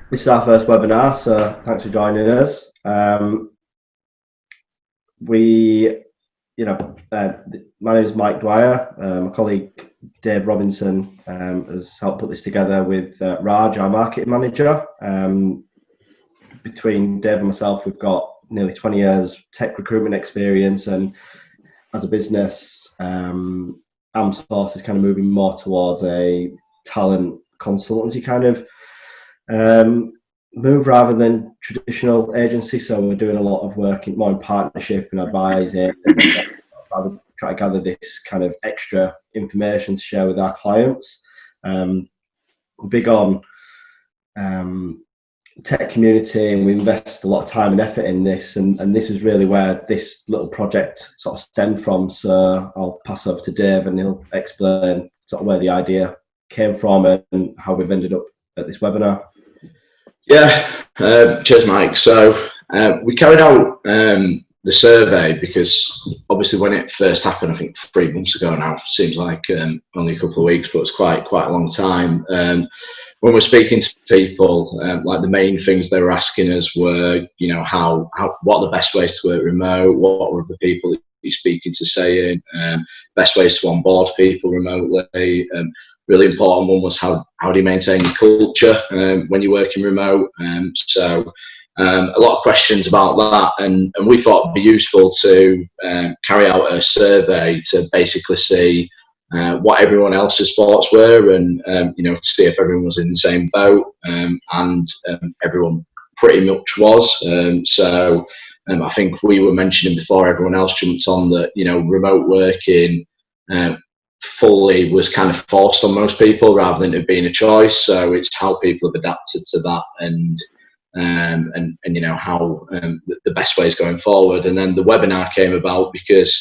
This is our first webinar, so thanks for joining us. My name is Mike Dwyer. My colleague Dave Robinson has helped put this together with Raj, our marketing manager. Between Dave and myself, we've got nearly 20 years tech recruitment experience, and as a business, AmSource is kind of moving more towards a talent consultancy kind of move rather than traditional agency. So we're doing a lot of work more in partnership and advising, and try to gather this kind of extra information to share with our clients. We're big on tech community, and we invest a lot of time and effort in this, and this is really where this little project sort of stemmed from. So I'll pass over to Dave and he'll explain sort of where the idea came from and how we've ended up at this webinar. Yeah, cheers, Mike. So we carried out the survey because obviously when it first happened, I think 3 months ago now, seems like only a couple of weeks, but it's quite a long time. When we're speaking to people, like the main things they were asking us were, what are the best ways to work remote? What were the people that you're speaking to saying? Best ways to onboard people remotely. Really important one was how do you maintain your culture when you're working remote? So a lot of questions about that, and we thought it'd be useful to carry out a survey to basically see what everyone else's thoughts were, and to see if everyone was in the same boat, and everyone pretty much was. So I think we were mentioning before everyone else jumped on that, remote working fully was kind of forced on most people rather than it being a choice. So it's how people have adapted to that, and how the best ways going forward. And then the webinar came about because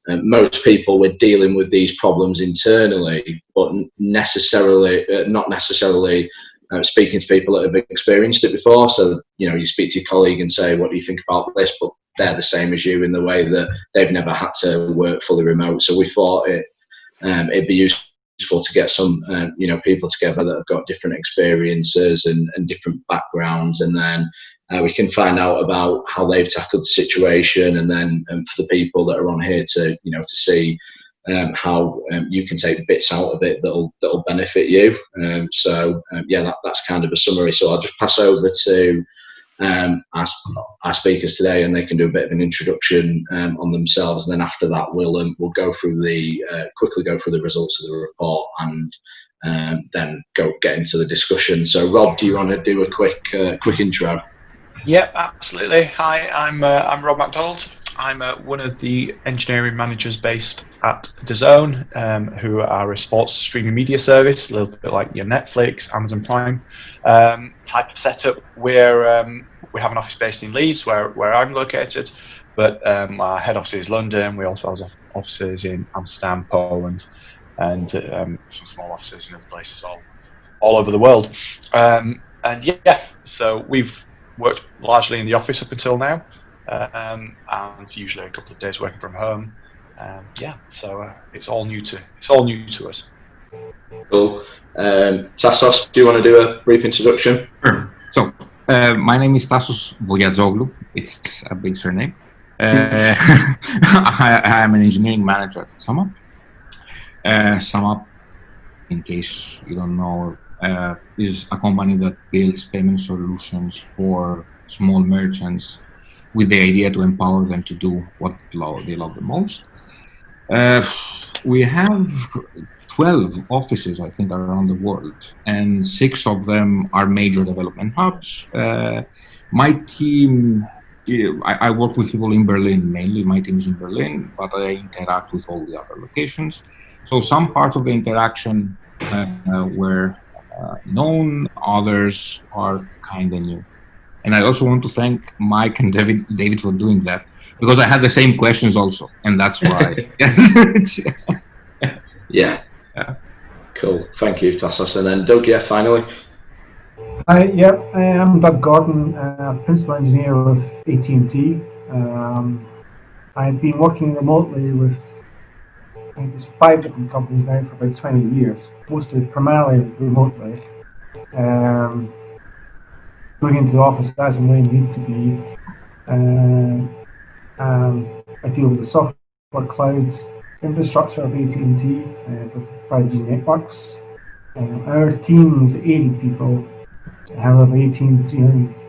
most people were dealing with these problems internally, but not necessarily speaking to people that have experienced it before. So you speak to your colleague and say, what do you think about this? But they're the same as you in the way that they've never had to work fully remote. So we thought it'd be useful to get some people together that have got different experiences and different backgrounds, and then we can find out about how they've tackled the situation, and then for the people that are on here to see how you can take the bits out of it that'll benefit you. That's kind of a summary. So I'll just pass over to our speakers today, and they can do a bit of an introduction on themselves, and then after that we'll go through quickly go through the results of the report, and then get into the discussion. So Rob, do you want to do a quick intro? Yep, absolutely. Hi, I'm Rob MacDonald. I'm one of the engineering managers based at DAZN, who are a sports streaming media service, a little bit like your Netflix, Amazon Prime type of setup. We have an office based in Leeds, where I'm located, but our head office is London. We also have offices in Amsterdam, Poland, and some small offices in other places all over the world. So we've worked largely in the office up until now, and usually a couple of days working from home. So it's all new to us. Cool. Tassos, do you want to do a brief introduction? Sure. So my name is Tassos Vogiadzoglu. It's a big surname. I am an engineering manager at SumUp. SumUp, in case you don't know, is a company that builds payment solutions for small merchants with the idea to empower them to do what they love the most. We have 12 offices, I think, around the world, and 6 of them are major development hubs. My team, I work with people in Berlin mainly. My team is in Berlin, but I interact with all the other locations. So some parts of the interaction were known, others are kind of new. And I also want to thank Mike and David for doing that, because I had the same questions also, and that's why. Yeah. Cool. Thank you, Tassos. And then Doug, finally. Hi, I'm Doug Gordon, Principal Engineer with AT&T. I've been working remotely with, I think it's 5 different companies now for about 20 years, mostly primarily remotely. going into the office as and when need to be. I deal with the software cloud infrastructure of AT&T for 5G networks. Our team is 80 people. However, AT&T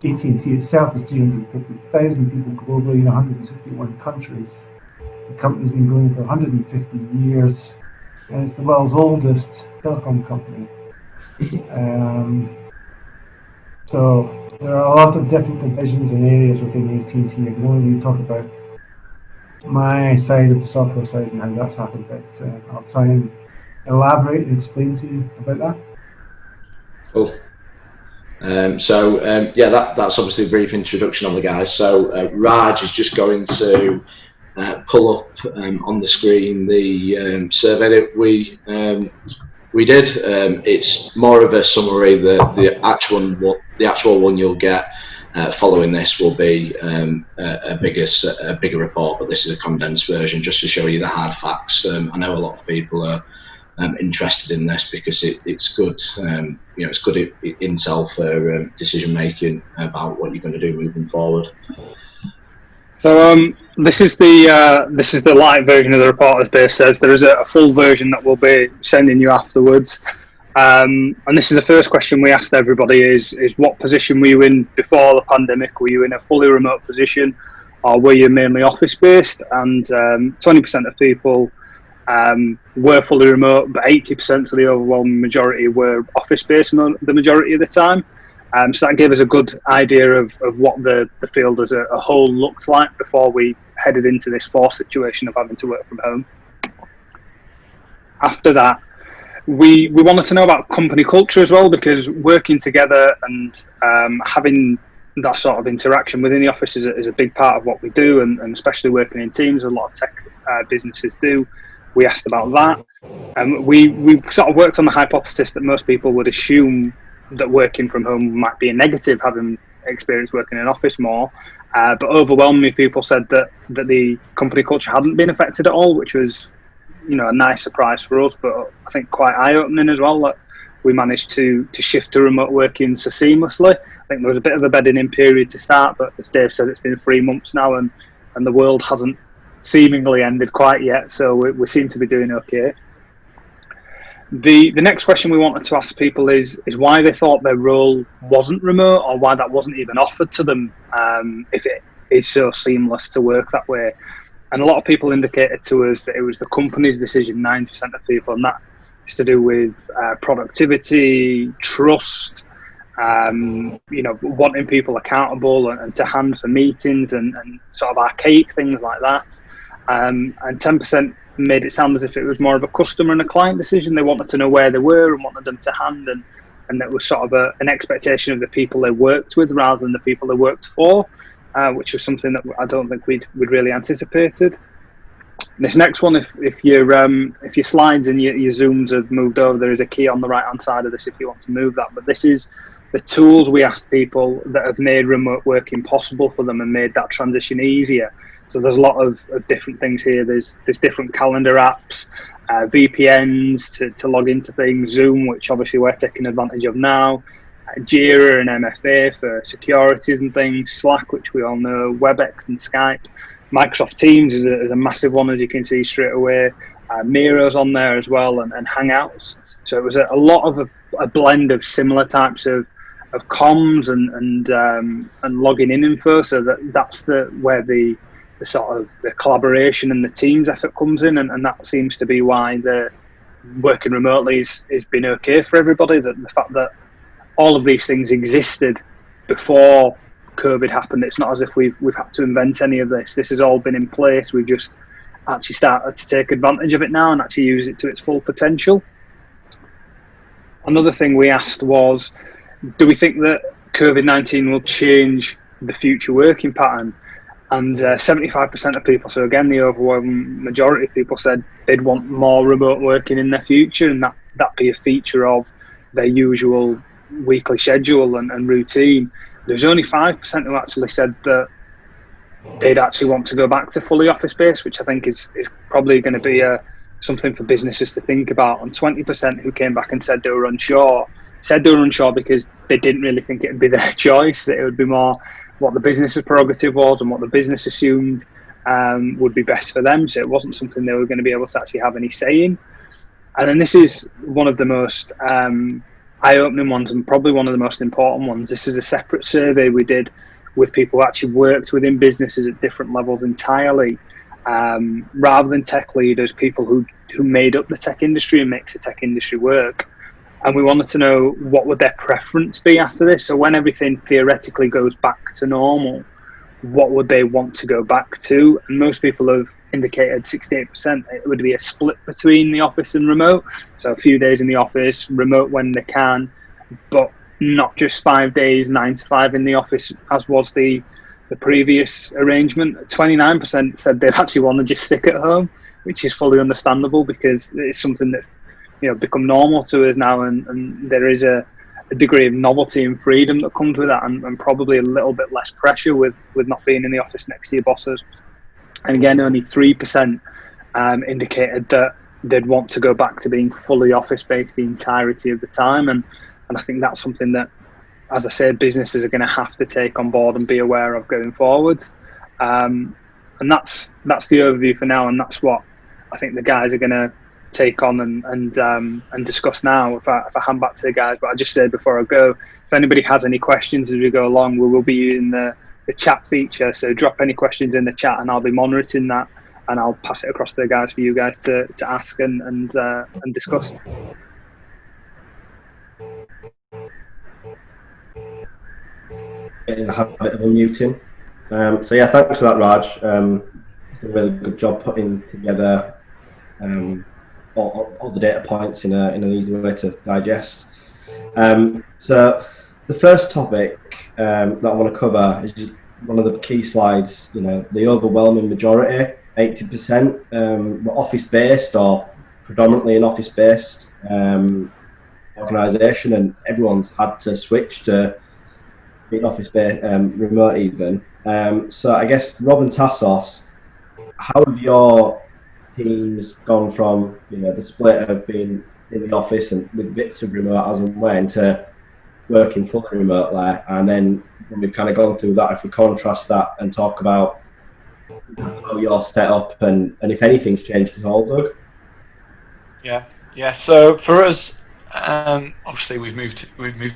itself is 350,000 people globally in 161 countries. The company's been going for 150 years, and it's the world's oldest telecom company. So there are a lot of different divisions and areas within AT&T. I can only really talk about my side of the software side and how that's happened, but I'll try and elaborate and explain to you about that. Cool. Yeah, that's obviously a brief introduction on the guys. So Raj is just going to pull up on the screen the survey that we did. It's more of a summary. The actual one you'll get following this will be a bigger report, but this is a condensed version just to show you the hard facts. I know a lot of people are interested in this because it's good. It's good intel for decision making about what you're going to do moving forward. So this is the light version of the report, as Dave says. There is a full version that we'll be sending you afterwards. And this is the first question we asked everybody: is what position were you in before the pandemic? Were you in a fully remote position, or were you mainly office based? And 20% of people were fully remote, but 80% of the overwhelming majority were office based the majority of the time. So that gave us a good idea of what the field as a whole looked like before we headed into this forced situation of having to work from home. After that, we wanted to know about company culture as well, because working together and having that sort of interaction within the office is a big part of what we do, and especially working in teams, a lot of tech businesses do. We asked about that, and we sort of worked on the hypothesis that most people would assume that working from home might be a negative, having experience working in an office more, but overwhelmingly people said that the company culture hadn't been affected at all, which was a nice surprise for us, but I think quite eye-opening as well, that we managed to shift to remote working so seamlessly. I think there was a bit of a bedding in period to start, but as Dave said, it's been 3 months now, and the world hasn't seemingly ended quite yet, so we seem to be doing okay. The next question we wanted to ask people is why they thought their role wasn't remote, or why that wasn't even offered to them, if it is so seamless to work that way. And a lot of people indicated to us that it was the company's decision, 90% of people, and that is to do with productivity, trust, wanting people accountable and to hand for meetings and sort of archaic things like that. And 10% made it sound as if it was more of a customer and a client decision. They wanted to know where they were and wanted them to hand, and that was sort of an expectation of the people they worked with rather than the people they worked for, which was something that I don't think we'd really anticipated. This next one, if your slides and your zooms have moved over, there is a key on the right hand side of this if you want to move that. But this is the tools we asked people that have made remote working possible for them and made that transition easier. So there's a lot of different things here. There's different calendar apps, VPNs to log into things, Zoom, which obviously we're taking advantage of now, Jira and MFA for securities and things, Slack, which we all know, WebEx and Skype. Microsoft Teams is a massive one, as you can see straight away. Miro's on there as well, and Hangouts. So it was a lot of a blend of similar types of comms and logging in info. So that's where the sort of the collaboration and the teams effort comes in, and that seems to be why the working remotely has been okay for everybody. That the fact that all of these things existed before COVID happened. It's not as if we've had to invent any of this. This has all been in place. We've just actually started to take advantage of it now and actually use it to its full potential. Another thing we asked was, do we think that COVID-19 will change the future working pattern? And 75% of people, so again, the overwhelming majority of people said they'd want more remote working in their future, and that be a feature of their usual weekly schedule and routine. There's only 5% who actually said that they'd actually want to go back to fully office based, which I think is probably going to be something for businesses to think about. And 20% who came back and said they were unsure. said they were unsure because they didn't really think it would be their choice. That it would be more what the business's prerogative was and what the business assumed would be best for them. So it wasn't something they were going to be able to actually have any say in. And then this is one of the most eye-opening ones and probably one of the most important ones. This is a separate survey we did with people who actually worked within businesses at different levels entirely, rather than tech leaders, people who made up the tech industry and makes the tech industry work. And we wanted to know what would their preference be after this. So when everything theoretically goes back to normal, what would they want to go back to? And most people have indicated 68% it would be a split between the office and remote. So a few days in the office, remote when they can, but not just 5 days, 9 to 5 in the office, as was the previous arrangement. 29% said they'd actually want to just stick at home, which is fully understandable because it's something that become normal to us now, and there is a degree of novelty and freedom that comes with that, and probably a little bit less pressure with not being in the office next to your bosses. And again, only 3% indicated that they'd want to go back to being fully office-based the entirety of the time, and I think that's something that, as I said, businesses are going to have to take on board and be aware of going forward. And that's the overview for now, and that's what I think the guys are going to take on and discuss now. If I hand back to the guys, but I just said before I go, if anybody has any questions as we go along, we will be using the chat feature. So drop any questions in the chat, and I'll be monitoring that, and I'll pass it across to the guys for you guys to ask and discuss. In the habit of unmuting. So yeah, thanks for that, Raj. Done a really good job putting together all the data points in an easy way to digest. So the first topic that I want to cover is just one of the key slides. The overwhelming majority, 80%, were office-based or predominantly an office-based organisation, and everyone's had to switch to being office-based, remote even. So I guess, Rob and Tassos, how have your teams gone from the split of being in the office and with bits of remote as and when to working fully remotely? And then when we've kind of gone through that, if we contrast that and talk about how you're set up and if anything's changed at all, Doug? Yeah. So for us, obviously we've moved,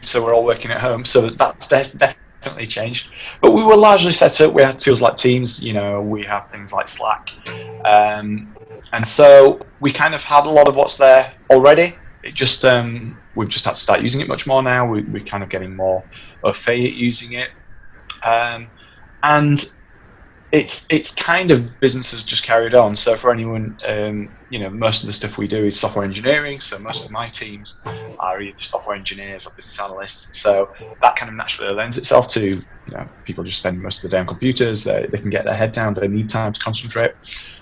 so we're all working at home. So that's definitely changed. But we were largely set up. We had tools like Teams. We have things like Slack, and so we kind of had a lot of what's there already. It just we've just had to start using it much more now. We're kind of getting more au fait at using it, and it's kind of business has just carried on. So for anyone, most of the stuff we do is software engineering. So most of my teams are either software engineers or business analysts. So that kind of naturally lends itself to people just spend most of the day on computers. They can get their head down. They need time to concentrate.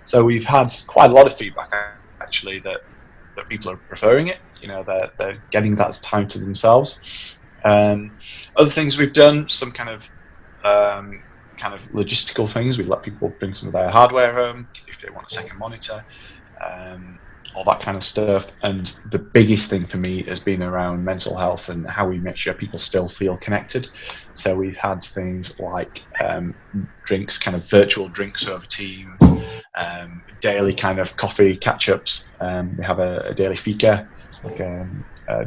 So we've had quite a lot of feedback actually that people are preferring it. They're getting that time to themselves. Other things we've done, some kind of logistical things. We've let people bring some of their hardware home if they want a second monitor, all that kind of stuff. And the biggest thing for me has been around mental health and how we make sure people still feel connected. So we've had things like drinks, kind of virtual drinks over Teams, daily kind of coffee catch-ups. We have a daily fika,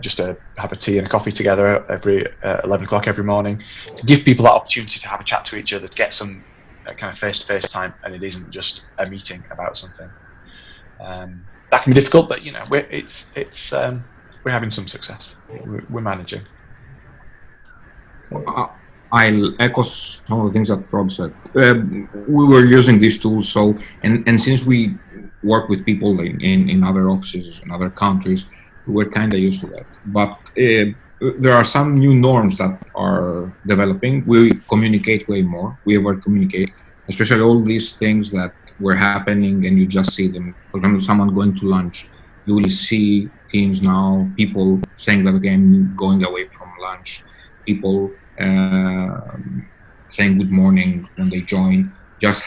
just to have a tea and a coffee together every 11 o'clock every morning, to give people that opportunity to have a chat to each other, to get some kind of face-to-face time, and it isn't just a meeting about something. That can be difficult, but we're having some success. We're managing. I'll echo some of the things that Rob said. We were using these tools, and since we work with people in other offices in other countries, we're kind of used to that. But there are some new norms that are developing. We communicate way more. We ever communicate, especially all these things that were happening, and you just see them. For example, someone going to lunch, you will see Teams now, people saying that again, going away from lunch, people saying good morning when they join, just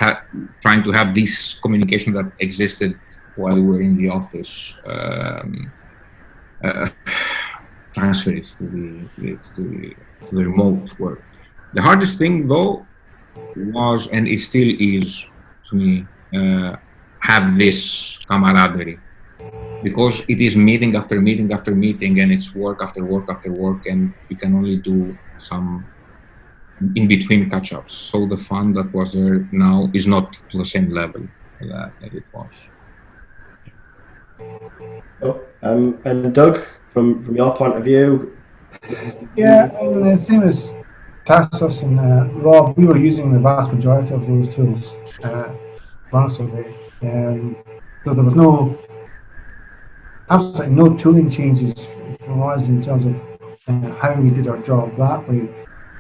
trying to have this communication that existed while we were in the office. transfer it to the remote work. The hardest thing though was, and it still is to me, have this camaraderie, because it is meeting after meeting after meeting, and it's work after work after work, and you can only do some in between catch-ups. So the fun that was there now is not to the same level that it was. Oh, and Doug, from your point of view, Yeah, and the same as Tassos and Rob, we were using the vast majority of those tools constantly. So there was absolutely no tooling changes from us in terms of how we did our job that way.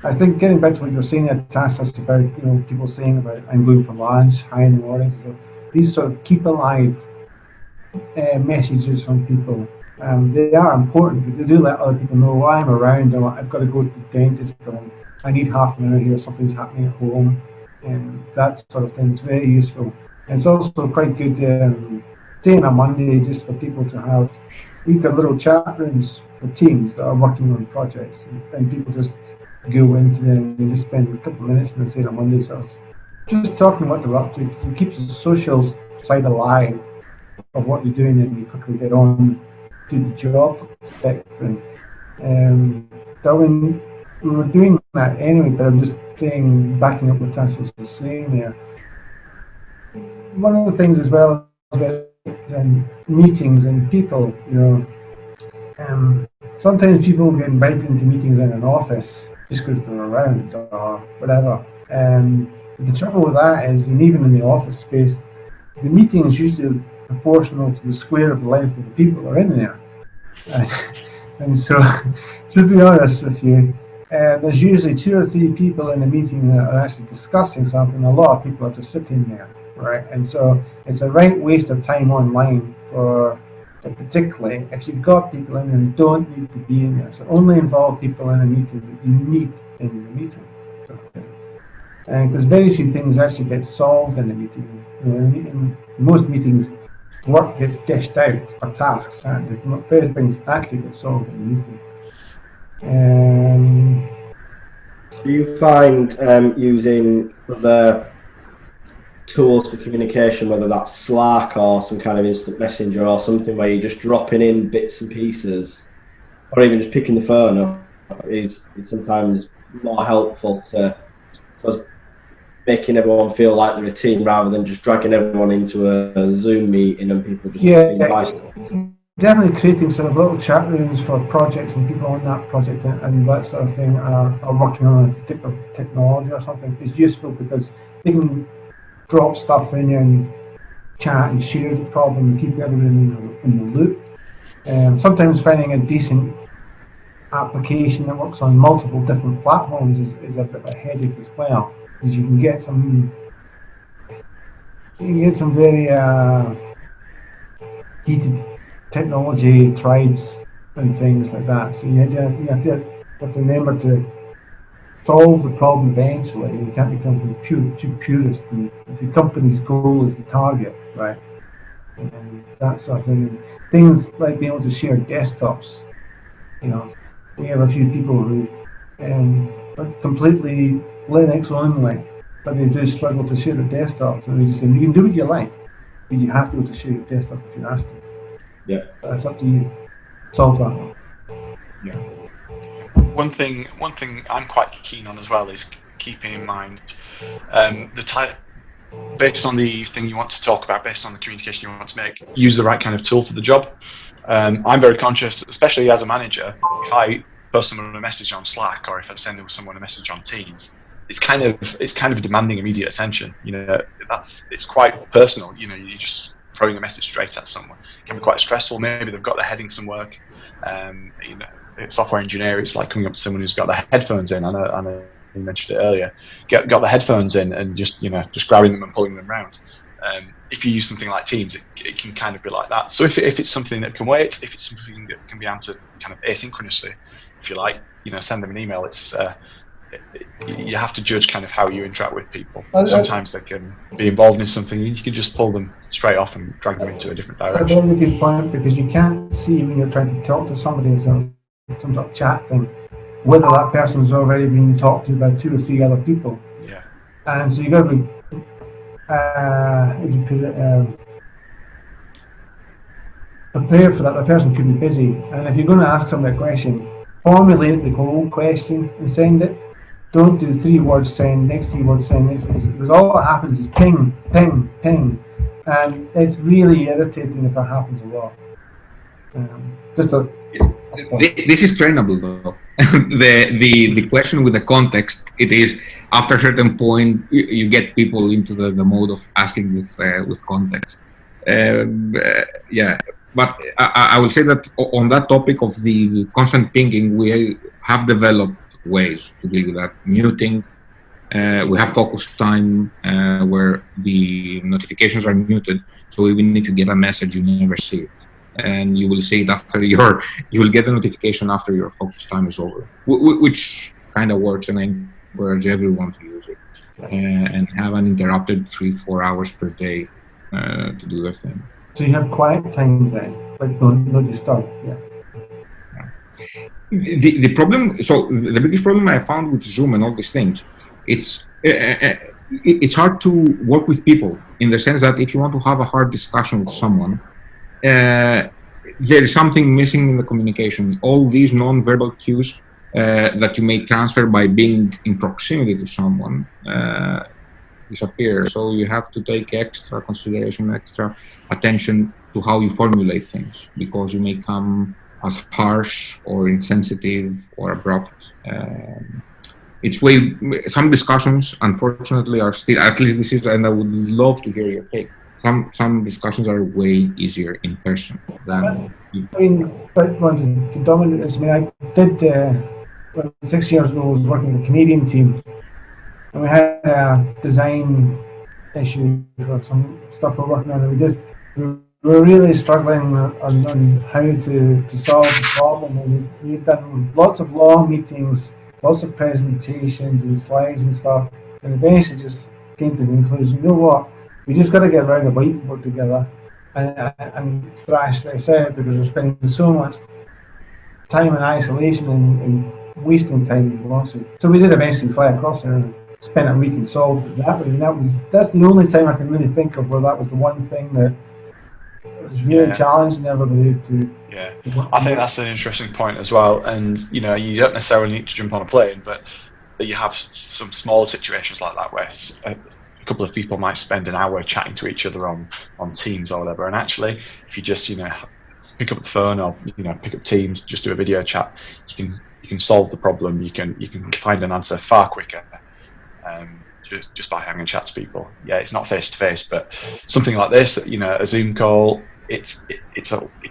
I think getting back to what you're saying at Tassos about people saying about I'm going for lunch, hi in the morning, so these sort of keep alive messages from people. They are important, but they do let other people know I'm around, or I've got to go to the dentist, or I need half an hour here, something's happening at home, and that sort of thing is very useful. And it's also quite good, say on a Monday, just for people to have, we've got little chat rooms for teams that are working on projects, and people just go into them and just spend a couple of minutes and say on Monday, so it's just talking what they're up to. It keeps the social side alive of what you're doing, and you quickly get on to the job thing. So when we were doing that anyway, but I'm just saying, backing up what Tassos was saying there. One of the things as well about meetings and people, sometimes people get invited into meetings in an office just because they're around or whatever. The trouble with that is, and even in the office space, the meeting is usually proportional to the square of the length of the people that are in there. And so, to be honest with you, there's usually 2 or 3 people in the meeting that are actually discussing something. A lot of people are just sitting there, right? And so it's a right waste of time online particularly if you've got people in there who don't need to be in there. So only involve people in a meeting that you need in the meeting. Because very few things actually get solved in a meeting. In most meetings, work gets dished out for tasks, and various things actually get solved in a meeting. Do you find using the tools for communication, whether that's Slack or some kind of instant messenger or something where you're just dropping in bits and pieces, or even just picking the phone up, is sometimes more helpful to making everyone feel like they're a team rather than just dragging everyone into a Zoom meeting and people just definitely creating sort of little chat rooms for projects and people on that project and that sort of thing are working on a particular technology or something is useful, because they can drop stuff in and chat and share the problem and keep everyone in the loop. Sometimes finding a decent application that works on multiple different platforms is a bit of a headache as well, because you can get some very heated technology tribes and things like that. So you have to remember to solve the problem eventually. You can't become too purist, and if your company's goal is the target, right? And that sort of thing. Things like being able to share desktops. We have a few people who are completely Linux only, but they do struggle to share their desktops, and we just say, you can do what you like, but you have to be able to share your desktop if you're asked to. Yeah. That's up to you. Solve that. Yeah. One thing I'm quite keen on as well is keeping in mind the type, based on the thing you want to talk about, based on the communication you want to make, use the right kind of tool for the job. I'm very conscious, especially as a manager, if I post someone a message on Slack or if I send someone a message on Teams, it's kind of demanding immediate attention. It's quite personal. You're just throwing a message straight at someone. It can be quite stressful. Maybe they've got their head in some work. Software engineer, it's like coming up to someone who's got their headphones in. I know you mentioned it earlier. Got the headphones in and just grabbing them and pulling them around. If you use something like Teams, it can kind of be like that. So if it's something that can wait, if it's something that can be answered kind of asynchronously, if you like, send them an email. It's you have to judge kind of how you interact with people. Sometimes they can be involved in something, and you can just pull them straight off and drag them into a different direction. That's a very good point, because you can't see when you're trying to talk to somebody. So some sort of chat thing, whether that person's already been talked to by 2 or 3 other people. Yeah. And so you got to be, how do you put it, prepared for that. The person could be busy, and if you're going to ask somebody a question, formulate the whole question and send it. Don't do 3 words send, next 3 words send, next, because all that happens is ping, ping, ping, and it's really irritating if that happens a lot. Just a This is trainable though. the question with the context, it is after a certain point you get people into the mode of asking with context. Yeah, but I will say that on that topic of the constant pinging, we have developed ways to deal with that. Muting. We have focus time where the notifications are muted, so if you need to get a message, you never see it, and you will see it after you will get the notification after your focus time is over, which kind of works, and I encourage everyone to use it and have uninterrupted 3-4 hours per day to do their thing. So you have quiet times then, like not you start, yeah. The problem, so the biggest problem I found with Zoom and all these things, it's hard to work with people in the sense that if you want to have a hard discussion with someone, there is something missing in the communication. All these non-verbal cues that you may transfer by being in proximity to someone disappear. So you have to take extra consideration, extra attention to how you formulate things, because you may come as harsh or insensitive or abrupt. It's way, some discussions unfortunately are still, at least this is, and I would love to hear your take, some discussions are way easier in person than I mean, but to dominate this, I mean, I did, 6 years ago, I was working with a Canadian team, and we had a design issue for some stuff we're working on, and we were really struggling on how to solve the problem, and we'd done lots of long meetings, lots of presentations and slides and stuff, and eventually just came to the conclusion, you know what, we just got to get around the whiteboard together and thrash this out, because we're spending so much time in isolation and wasting time in velocity. So we did eventually fly across there and spent a week and solved it that way, and that's the only time I can really think of where that was the one thing that was really challenging everybody to. Yeah, I think that's an interesting point as well. And you know, you don't necessarily need to jump on a plane, but you have some small situations like that where a couple of people might spend an hour chatting to each other on Teams or whatever. And actually, if you just pick up the phone or pick up Teams, just do a video chat, you can solve the problem. You can find an answer far quicker. Just by having a chat to people. Yeah, it's not face to face, but something like this, a Zoom call, it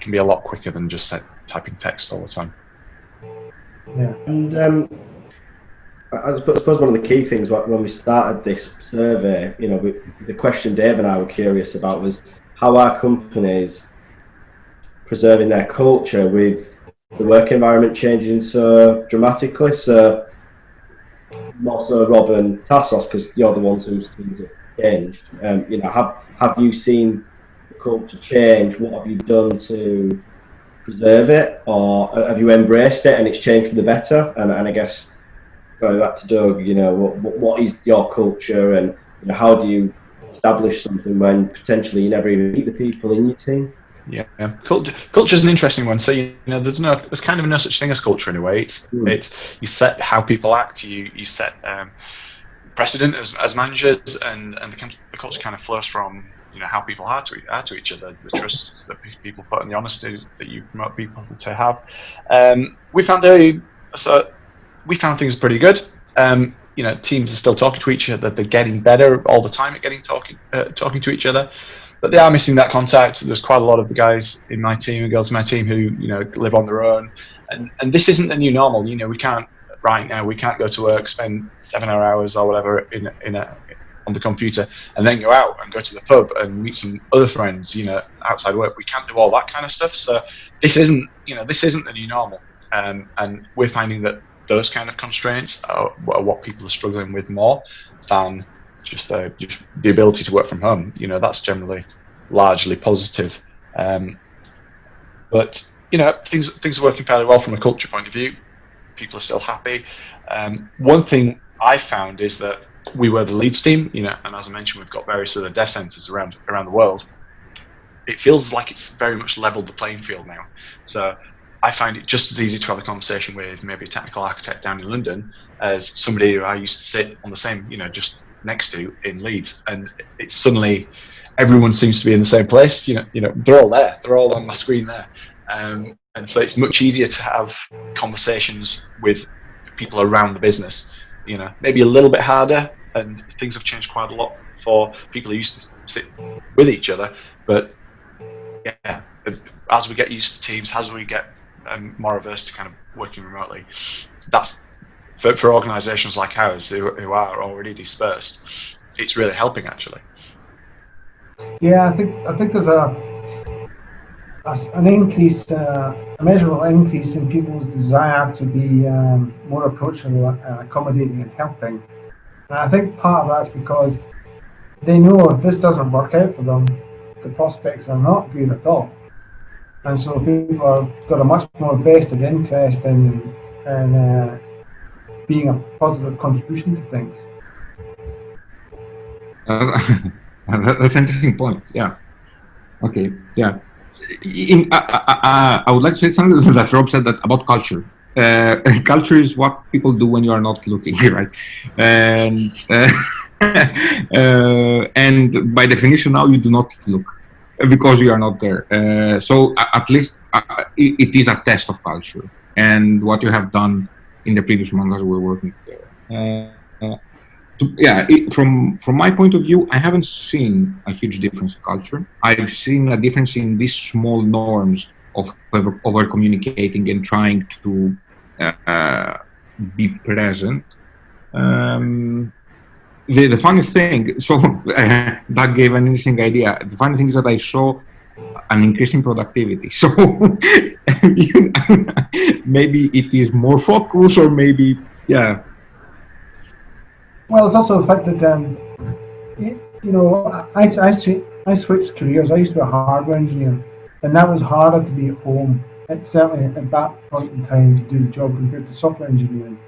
can be a lot quicker than just typing text all the time. Yeah, and I suppose one of the key things when we started this survey, the question Dave and I were curious about was how are companies preserving their culture with the work environment changing so dramatically. So more so Rob and Tassos, because you're the ones whose things have changed. Have you seen the culture change? What have you done to preserve it, or have you embraced it and it's changed for the better? And I guess going back to Doug, what is your culture, and how do you establish something when potentially you never even meet the people in your team? Yeah, culture is an interesting one. So there's kind of no such thing as culture in a way. It's you set how people act. You set precedent as managers, and the culture kind of flows from how people are to each other, the trust that people put, and the honesty that you promote people to have. We found things pretty good. Teams are still talking to each other. They're getting better all the time at talking to each other. But they are missing that contact. There's quite a lot of the guys in my team and girls in my team who live on their own, and this isn't the new normal. We can't go to work, spend 7 hours or whatever on the computer, and then go out and go to the pub and meet some other friends. Outside work, we can't do all that kind of stuff. So this isn't the new normal, and we're finding that those kind of constraints are what people are struggling with more than just the ability to work from home. That's generally largely positive. But things are working fairly well from a culture point of view. People are still happy. One thing I found is that we were the leads team, and as I mentioned, we've got various other dev centers around the world. It feels like it's very much leveled the playing field now. So I find it just as easy to have a conversation with maybe a technical architect down in London as somebody who I used to sit on the same, just next to in Leeds, and it's suddenly everyone seems to be in the same place. They're all there. They're all on my screen there, and so it's much easier to have conversations with people around the business. Maybe a little bit harder, and things have changed quite a lot for people who used to sit with each other, but yeah, as we get used to Teams, as we get more averse to kind of working remotely, that's for organisations like ours who are already dispersed. It's really helping, actually. Yeah, I think there's an increase, a measurable increase in people's desire to be more approachable, accommodating, and helping. And I think part of that's because they know if this doesn't work out for them, the prospects are not good at all. And so people have got a much more vested interest in being a positive contribution to things. That's an interesting point. Yeah. Okay. Yeah. I would like to say something that Rob said that about culture. Culture is what people do when you are not looking, right? And and by definition now you do not look because you are not there. So at least it is a test of culture and what you have done in the previous month as we were working there. From my point of view, I haven't seen a huge difference in culture. I've seen a difference in these small norms of over communicating and trying to be present. The funny thing, so that gave an interesting idea. The funny thing is that I saw an increase in productivity. So maybe it is more focus, or maybe Well, it's also the fact that I switched careers. I used to be a hardware engineer, and that was harder to be at home. Certainly at that point in time to do the job compared to software engineering.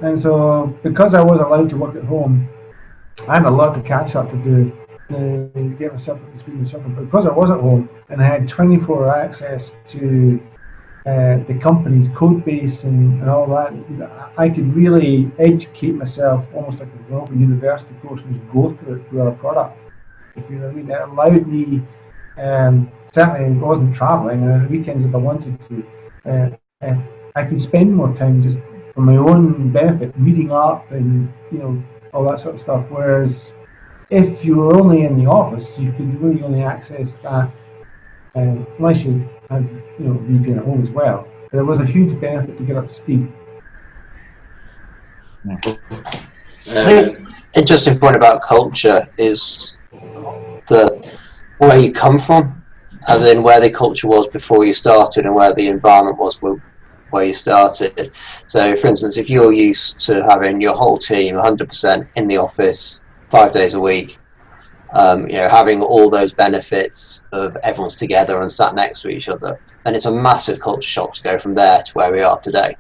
And so, because I was allowed to work at home, I had a lot to catch up to do to get myself up to speed with software. But because I was at home and I had 24-hour access to the company's code base and all that, I could really educate myself almost like an open university course and just go through it through our product. If you know what I mean, it allowed me. Certainly, I wasn't traveling, and on the weekends, if I wanted to, I could spend more time just for my own benefit, reading up and all that sort of stuff. Whereas, if you were only in the office, you could really only access that unless you had VPN at home as well. But there was a huge benefit to get up to speed. I think interesting point about culture is where you come from, as in where the culture was before you started and where the environment was where you started. So, for instance, if you're used to having your whole team 100% in the office 5 days a week, having all those benefits of everyone's together and sat next to each other, then it's a massive culture shock to go from there to where we are today.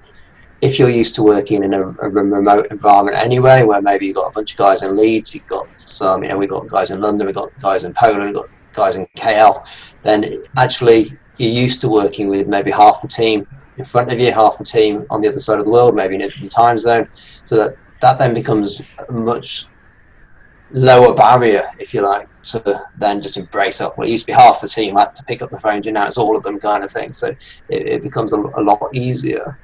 If you're used to working in a remote environment anyway, where maybe you've got a bunch of guys in Leeds, you've got some, we've got guys in London, we've got guys in Poland, we've got guys in KL, then actually you're used to working with maybe half the team in front of you, half the team on the other side of the world, maybe in a different time zone. So that then becomes a much lower barrier, if you like, to then just embrace up. Well, it used to be half the team had to pick up the phones, and now it's all of them kind of thing. So it becomes a lot easier.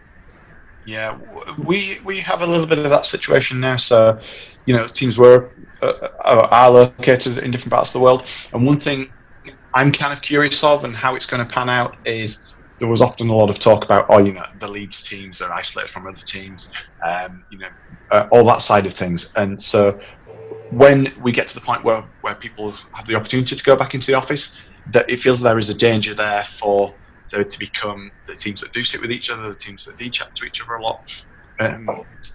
Yeah, we have a little bit of that situation now. So, teams are located in different parts of the world. And one thing I'm kind of curious of and how it's going to pan out is there was often a lot of talk about, the Leeds teams are isolated from other teams, all that side of things. And so when we get to the point where people have the opportunity to go back into the office, that it feels there is a danger there for there to become the teams that do sit with each other, the teams that do chat to each other a lot.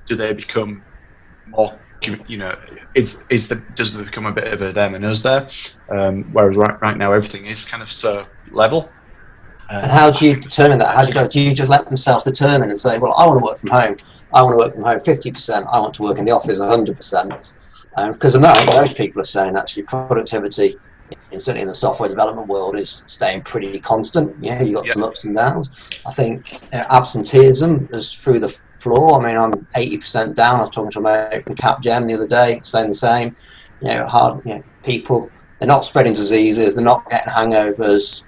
Do they become more? Does there become a bit of a them and us there? Whereas right now everything is kind of so level. And how do you determine that? Do you just let them self-determine and say, well, I want to work from home. I want to work from home 50%. I want to work in the office 100%. Because most people are saying actually productivity, certainly in the software development world, is staying pretty constant. Yeah, you got some ups and downs. I think absenteeism is through the floor. I mean, I'm 80% down. I was talking to a mate from Capgem the other day, saying the same. People, they're not spreading diseases. They're not getting hangovers.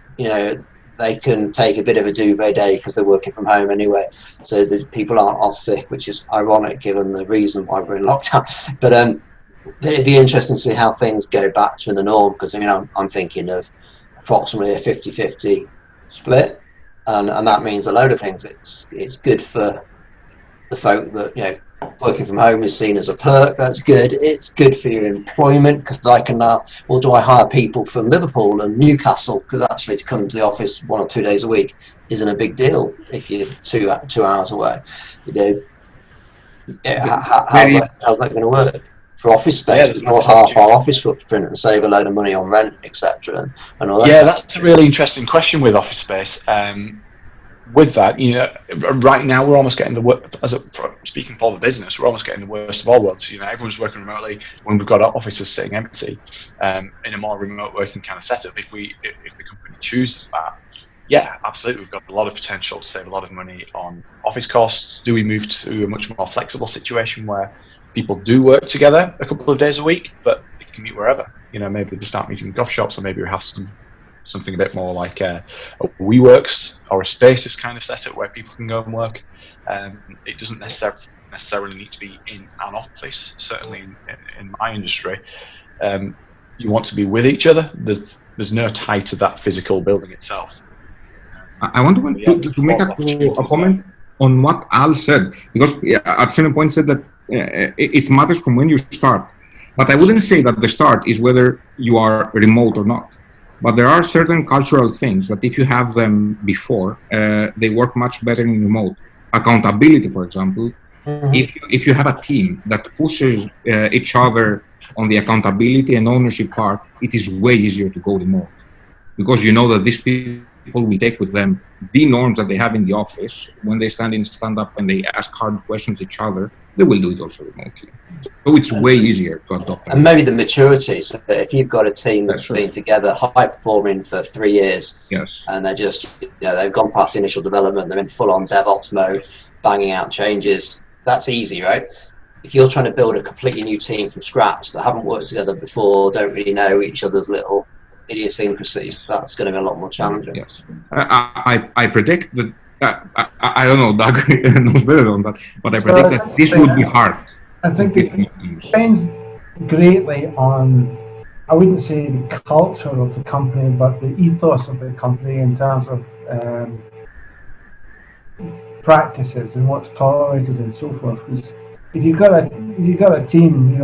They can take a bit of a duvet day because they're working from home anyway. So the people aren't off sick, which is ironic given the reason why we're in lockdown. But it'd be interesting to see how things go back to the norm, because I'm thinking of approximately a 50-50 split, and that means a load of things. It's good for the folk that working from home is seen as a perk. That's good. It's good for your employment, because I can now, do I hire people from Liverpool and Newcastle? Because actually to come to the office 1 or 2 days a week isn't a big deal if you're two hours away. How's that going to work? For office space, we can all half our office footprint and save a load of money on rent, etc. And all that. Yeah, that's a really interesting question with office space. With that, right now we're almost getting speaking for the business, we're almost getting the worst of all worlds. Everyone's working remotely when we've got our offices sitting empty, in a more remote working kind of setup. If the company chooses that, yeah, absolutely, we've got a lot of potential to save a lot of money on office costs. Do we move to a much more flexible situation where people do work together a couple of days a week, but they can meet wherever? Maybe they start meeting in golf shops, or maybe we have something a bit more like a WeWorks or a Spaces kind of setup where people can go and work. It doesn't necessarily need to be in an office. Certainly in my industry, you want to be with each other. There's no tie to that physical building itself. I want to make a comment on what Al said, because at certain point said that it matters from when you start. But I wouldn't say that the start is whether you are remote or not. But there are certain cultural things that if you have them before, they work much better in remote. Accountability, for example. If you have a team that pushes each other on the accountability and ownership part, it is way easier to go remote, because you know that these people will take with them the norms that they have in the office. When they stand up and they ask hard questions to each other, they will do it also remotely. So it's way easier to adopt. And maybe the maturity. So that if you've got a team that's been together, high performing for 3 years, and they're just, they've gone past the initial development, they're in full on DevOps mode, banging out changes, that's easy, right? If you're trying to build a completely new team from scratch that haven't worked together before, don't really know each other's little idiosyncrasies, that's going to be a lot more challenging. Yes. I predict that, I don't know, Doug knows better on that, but I predict that this would be hard. I think it depends greatly on, I wouldn't say the culture of the company, but the ethos of the company in terms of practices and what's tolerated and so forth. Because if you've got a team,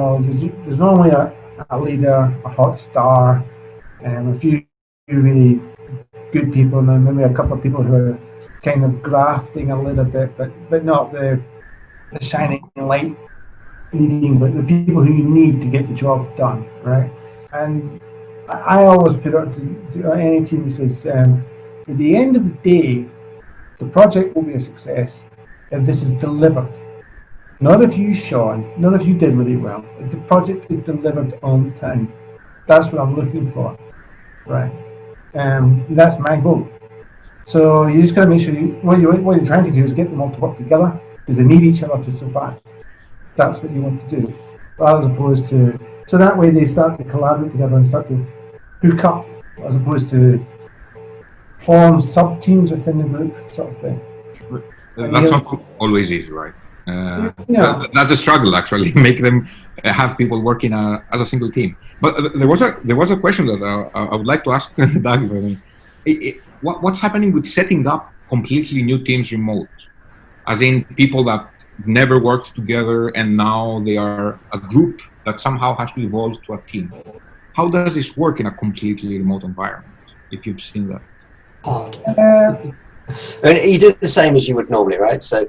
there's normally a leader, a hot star, and a few really good people, and then maybe a couple of people who are kind of grafting a little bit, but not the shining light leading, but the people who you need to get the job done, right? And I always put it to any team that says, at the end of the day, the project will be a success if this is delivered. Not if you shone, not if you did really well. If the project is delivered on time, that's what I'm looking for, right? That's my goal. So you just got to make sure what you're trying to do is get them all to work together, because they need each other to survive. That's what you want to do, as opposed to, so that way they start to collaborate together and start to hook up, as opposed to form sub-teams within the group, sort of thing. That's not always easy, right? That's a struggle, actually. Make them have people working as a single team. But there was a question that I would like to ask Doug. What's happening with setting up completely new teams remote? As in people that never worked together and now they are a group that somehow has to evolve to a team. How does this work in a completely remote environment, if you've seen that? You do the same as you would normally, right? So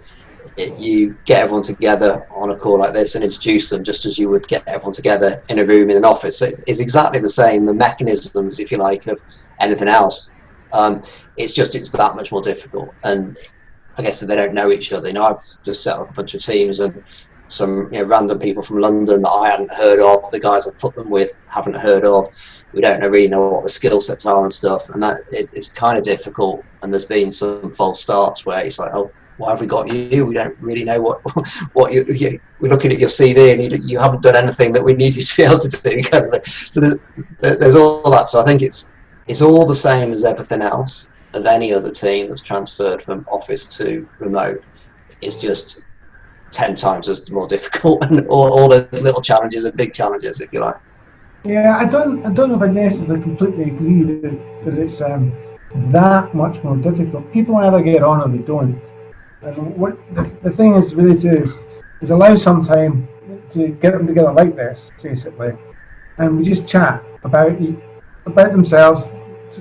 you get everyone together on a call like this and introduce them just as you would get everyone together in a room in an office. So it's exactly the same, the mechanisms, if you like, of anything else It's that much more difficult. And I guess they don't know each other. I've just set up a bunch of teams, and some random people from London that I hadn't heard of, the guys I put them with haven't heard of. We don't really know what the skill sets are and stuff, and that it's kind of difficult. And there's been some false starts where it's like, oh, why have we got you? We don't really know what we're looking at your CV, and you haven't done anything that we need you to be able to do. So there's all that. So I think it's all the same as everything else of any other team that's transferred from office to remote. It's just 10 times as more difficult, and all those little challenges and big challenges, if you like. Yeah, I don't know if I necessarily completely agree that it's that much more difficult. People either get on or they don't. And what the thing is really is allow some time to get them together like this, basically, and we just chat about themselves,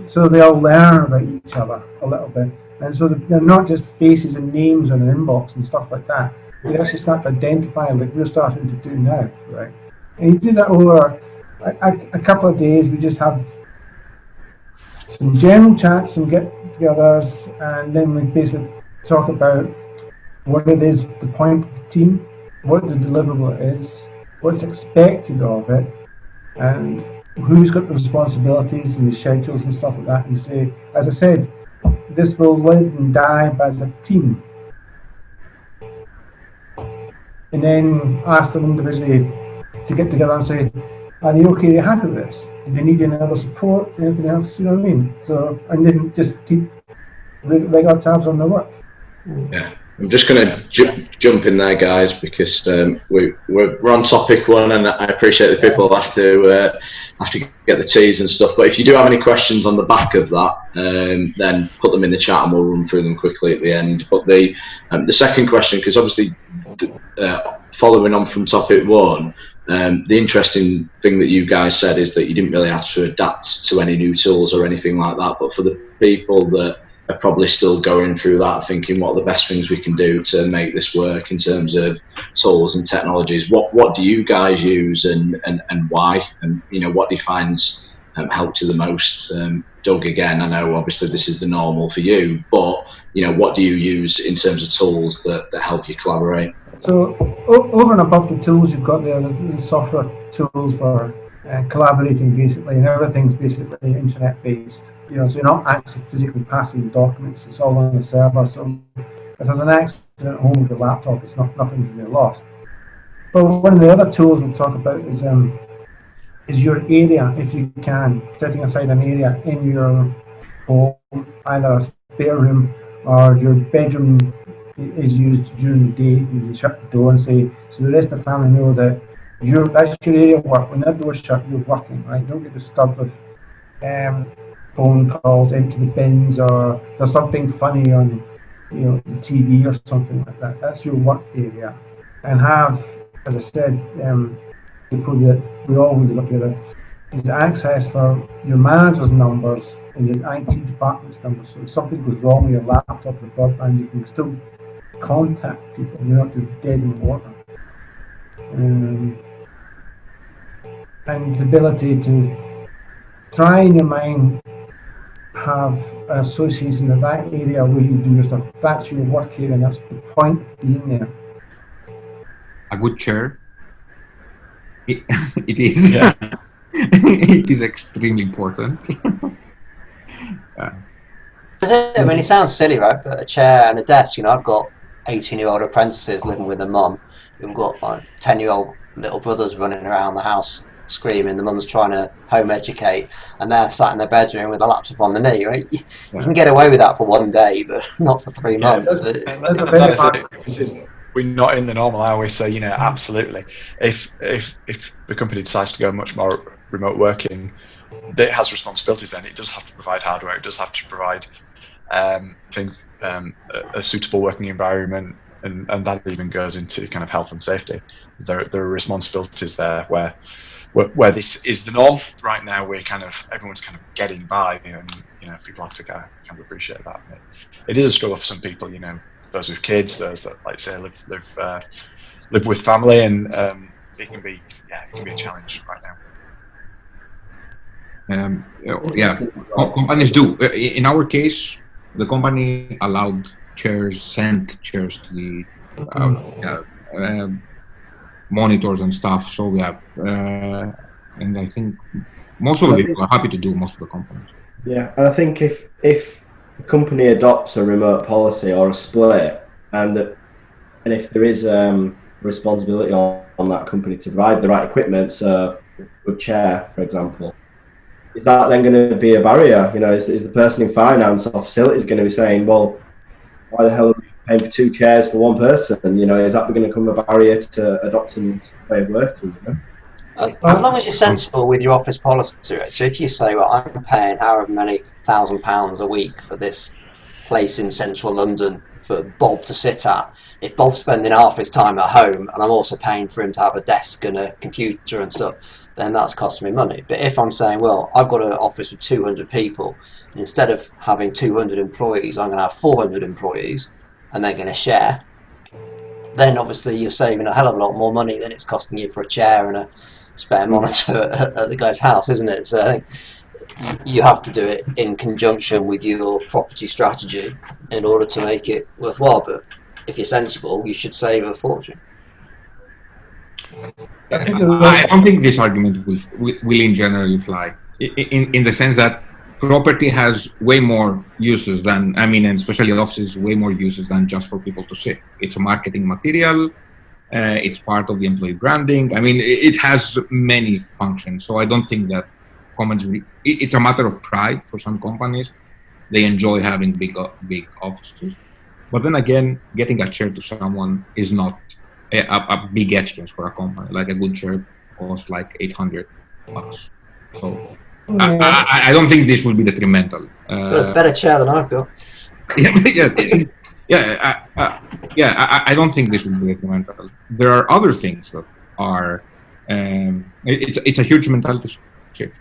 so they all learn about each other a little bit, and so they're not just faces and names on an inbox and stuff like that. They actually start to identify, like we're starting to do now, right? And you do that over a couple of days. We just have some general chats, some get-togethers, and then we basically talk about what it is, the point of the team, what the deliverable is, what's expected of it, and who's got the responsibilities and the schedules and stuff like that. And say, as I said, this will live and die as a team. And then ask them individually to get together and say, are they okay, they're happy with this? Do they need any other support, anything else, you know what I mean? So, and then just keep regular tabs on their work. Yeah, I'm just going to jump in there, guys, because we're on topic one, and I appreciate the people have to get the teas and stuff. But if you do have any questions on the back of that, then put them in the chat, and we'll run through them quickly at the end. But the second question, because obviously following on from topic one, the interesting thing that you guys said is that you didn't really have to adapt to any new tools or anything like that. But for the people that are probably still going through that, thinking what are the best things we can do to make this work in terms of tools and technologies, what do you guys use and why? And what do you find helped you the most? Doug, again, I know obviously this is the normal for you, but what do you use in terms of tools that help you collaborate? So over and above the tools you've got there, the software tools for collaborating basically, and everything's basically internet based. So you're not actually physically passing documents, it's all on the server. So if there's an accident at home with your laptop, it's nothing's really lost. But one of the other tools we'll talk about is your area, if you can, setting aside an area in your home, either a spare room or your bedroom is used during the day. You shut the door and say, so the rest of the family know that that's your area of work. When that door's shut, you're working, right? Don't get disturbed with phone calls, empty the bins, or there's something funny on the TV or something like that. That's your work area. And have, as I said, before we all would look together, is access for your manager's numbers and your IT department's numbers. So if something goes wrong with your laptop or broadband, you can still contact people. You're not just dead in the water. And the ability to try in your mind have an association of that area where you do your stuff. That's your work area, and that's the point of being there. A good chair. It is. Yeah. It is extremely important. I mean, it sounds silly, right? But a chair and a desk. I've got 18-year-old apprentices living with their mum. We've got 10-year-old little brothers running around the house screaming. The mum's trying to home educate, and they're sat in their bedroom with a laptop on the knee. Right? You can get away with that for one day, but not for 3 months. We're not in the normal hours, so absolutely. If the company decides to go much more remote working, it has responsibilities. Then it does have to provide hardware. It does have to provide things, a suitable working environment, and that even goes into kind of health and safety. There are responsibilities there where this is the norm. Right now, everyone's kind of getting by, and people have to kind of appreciate that. It is a struggle for some people, those with kids, those that, like say, live with family, and it can be a challenge right now. Yeah, companies do. In our case, the company allowed sent chairs to the monitors and stuff. So yeah, and I think most of the people are happy to do most of the companies. Yeah, and I think if a company adopts a remote policy or a split, and if there is responsibility on that company to provide the right equipment, so a chair, for example, is that then going to be a barrier? You know, is the person in finance or facilities going to be saying, well, why the hell are we paying for 2 chairs for 1 person? You know, is that going to become a barrier to adopting this way of working? You know? As long as you're sensible with your office policy, right? So if you say, well, I'm paying however many £1,000 a week for this place in central London for Bob to sit at, if Bob's spending half his time at home and I'm also paying for him to have a desk and a computer and stuff, then that's costing me money. But if I'm saying, well, I've got an office with 200 people, and instead of having 200 employees, I'm going to have 400 employees, and they're going to share, then obviously you're saving a hell of a lot more money than it's costing you for a chair and a spare monitor at the guy's house, isn't it? So I think you have to do it in conjunction with your property strategy in order to make it worthwhile. But if you're sensible, you should save a fortune. I don't think this argument will in general fly, in the sense that property has way more uses than, I mean, and especially offices, way more uses than just for people to sit. It's a marketing material. It's part of the employee branding. I mean, it has many functions. So I don't think that companies, it's a matter of pride for some companies. They enjoy having big offices. But then again, getting a chair to someone is not a big expense for a company. Like a good chair costs like $800. So I don't think this will be detrimental. Got a better chair than I've got. I don't think this will be detrimental. There are other things that are. It's a huge mentality shift.